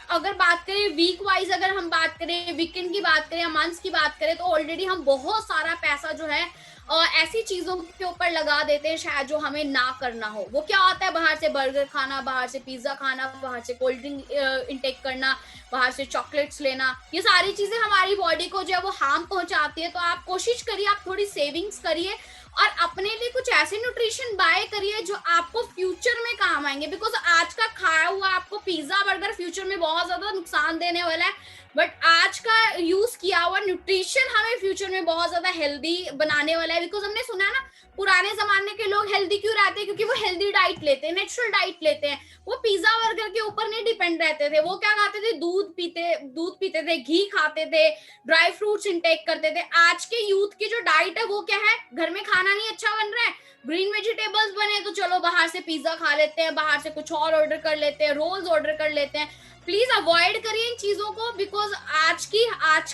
Speaker 1: अगर बात करें वीक वाइज, अगर हम बात करें वीकेंड की बात करें या मंथ्स की बात करें, तो ऑलरेडी हम बहुत सारा पैसा जो है ऐसी चीजों के ऊपर लगा देते हैं शायद जो हमें ना करना हो। वो क्या होता है, बाहर से बर्गर खाना, बाहर से पिज्जा खाना, बाहर से कोल्ड ड्रिंक इंटेक करना, बाहर से चॉकलेट्स लेना, ये सारी चीजें हमारी बॉडी को जो है वो हार्म पहुंचाती है। तो आप कोशिश करिए, आप थोड़ी सेविंग्स करिए और अपने लिए कुछ ऐसे न्यूट्रिशन बाय करिए जो आपको फ्यूचर में काम आएंगे। बिकॉज आज का खाया हुआ आपको पिज्जा बर्गर फ्यूचर में बहुत ज्यादा नुकसान देने वाला है, बट आज का यूज किया हुआ न्यूट्रिशन हमें फ्यूचर में बहुत ज्यादा हेल्दी बनाने वाला है। बिकॉज हमने सुना है ना, पुराने जमाने के लोग हेल्दी क्यों रहते हैं, क्योंकि वो हेल्दी डाइट लेते हैं, नेचुरल डाइट लेते हैं, वो पिज्जा बर्गर के ऊपर नहीं डिपेंड रहते थे। वो क्या खाते थे, दूध पीते थे, घी खाते थे, ड्राई फ्रूट्स इंटेक करते थे। आज के यूथ की जो डाइट है वो क्या है, घर में खाना नहीं अच्छा बन रहा है, ग्रीन वेजिटेबल्स बने तो चलो बाहर से पिज्जा खा लेते हैं, बाहर से कुछ और ऑर्डर कर लेते हैं, रोल्स ऑर्डर कर लेते हैं। प्लीज अवॉइड करिए इन चीजों को, बिकॉज आज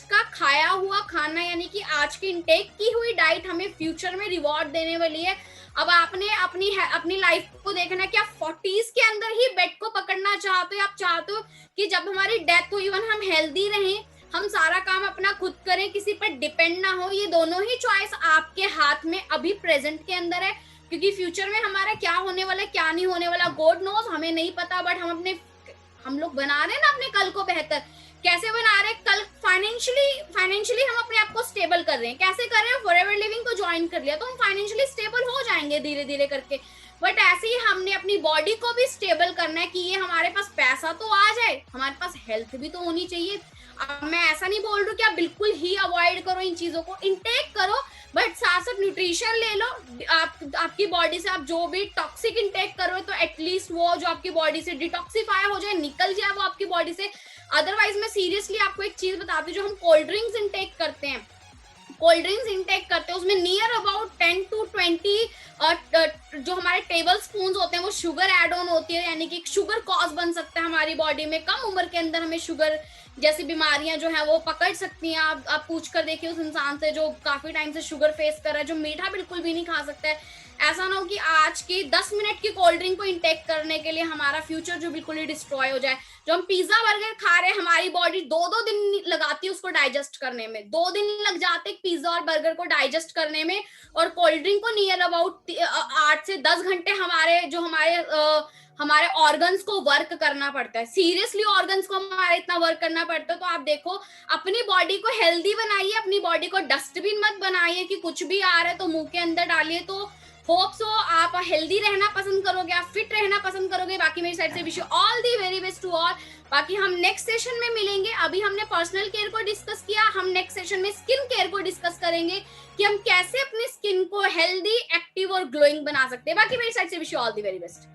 Speaker 1: का खाया हुआ खाना यानी कि आज की इंटेक की हुई डाइट हमें फ्यूचर में रिवॉर्ड देने वाली है। अब आपने अपनी लाइफ को देखना है कि आप 40s के अंदर ही बेड को पकड़ना चाहते हो, आप चाहते हो कि जब हमारी डेथ हो इवन हम हेल्दी रहें, हम सारा काम अपना खुद करें, किसी पर डिपेंड ना हो। ये दोनों ही चॉइस आपके हाथ में अभी प्रेजेंट के अंदर है, क्योंकि फ्यूचर में हमारा क्या होने वाला है क्या नहीं होने वाला गॉड नोज, हमें नहीं पता। बट हम लोग बना रहे हैं ना अपने कल को बेहतर। कैसे बना रहे हैं, कल फाइनेंशियली हम अपने आप को स्टेबल कर रहे हैं। कैसे कर रहे हैं, फॉरएवर लिविंग को ज्वाइन कर लिया तो हम फाइनेंशियली स्टेबल हो जाएंगे धीरे धीरे करके। बट ऐसे ही हमने अपनी बॉडी को भी स्टेबल करना है कि ये हमारे पास पैसा तो आ जाए, हमारे पास हेल्थ भी तो होनी चाहिए। अब मैं ऐसा नहीं बोल रही हूँ कि आप बिल्कुल ही अवॉइड करो इन चीजों को, इनटेक करो, बट साथ साथ न्यूट्रिशन ले लो। आपकी बॉडी से आप जो भी टॉक्सिक इनटेक करो तो एटलीस्ट वो जो आपकी बॉडी से डिटॉक्सिफाई हो जाए, निकल जाए वो आपकी बॉडी से। अदरवाइज मैं सीरियसली आपको एक चीज बताती हूँ, जो हम कोल्ड ड्रिंक्स इनटेक करते हैं, कोल्ड ड्रिंक्स इनटेक करते हैं, उसमें नियर अबाउट 10 to 20 जो हमारे टेबल स्पून होते हैं वो शुगर एड ऑन होती है, यानी कि शुगर कॉज बन सकता है हमारी बॉडी में। कम उम्र के अंदर हमें शुगर जैसी बीमारियां जो है वो पकड़ सकती हैं। आप पूछ कर देखिए उस इंसान से जो काफी टाइम से शुगर फेस कर रहा है, जो मीठा बिल्कुल भी नहीं खा सकता है। ऐसा ना हो कि आज की 10 मिनट की कोल्ड ड्रिंक को इंटेक करने के लिए हमारा फ्यूचर जो बिल्कुल ही डिस्ट्रॉय हो जाए। जो हम पिज्जा बर्गर खा रहे हैं, हमारी बॉडी 2-2 दिन लगाती है उसको डाइजेस्ट करने में, 2 दिन लग जाते हैं पिज्जा और बर्गर को डाइजेस्ट करने में, और कोल्ड ड्रिंक को नियर अबाउट 8 से 10 घंटे हमारे ऑर्गन्स को वर्क करना पड़ता है। सीरियसली ऑर्गन्स को हमारे इतना वर्क करना पड़ता है। तो आप देखो, अपनी बॉडी को हेल्दी बनाइए, अपनी बॉडी को डस्टबिन मत बनाइए कि कुछ भी आ रहा है तो मुंह के अंदर डालिए। तो होप सो आप हेल्दी रहना पसंद करोगे, आप फिट रहना पसंद करोगे। बाकी मेरी साइड से wish you all the very best to all. बाकी हम नेक्स्ट सेशन में मिलेंगे। अभी हमने पर्सनल केयर को डिस्कस किया, हम नेक्स्ट सेशन में स्किन केयर को डिस्कस करेंगे कि हम कैसे अपनी स्किन को हेल्दी, एक्टिव और ग्लोइंग बना सकते हैं। बाकी मेरी साइड से wish you all the very best.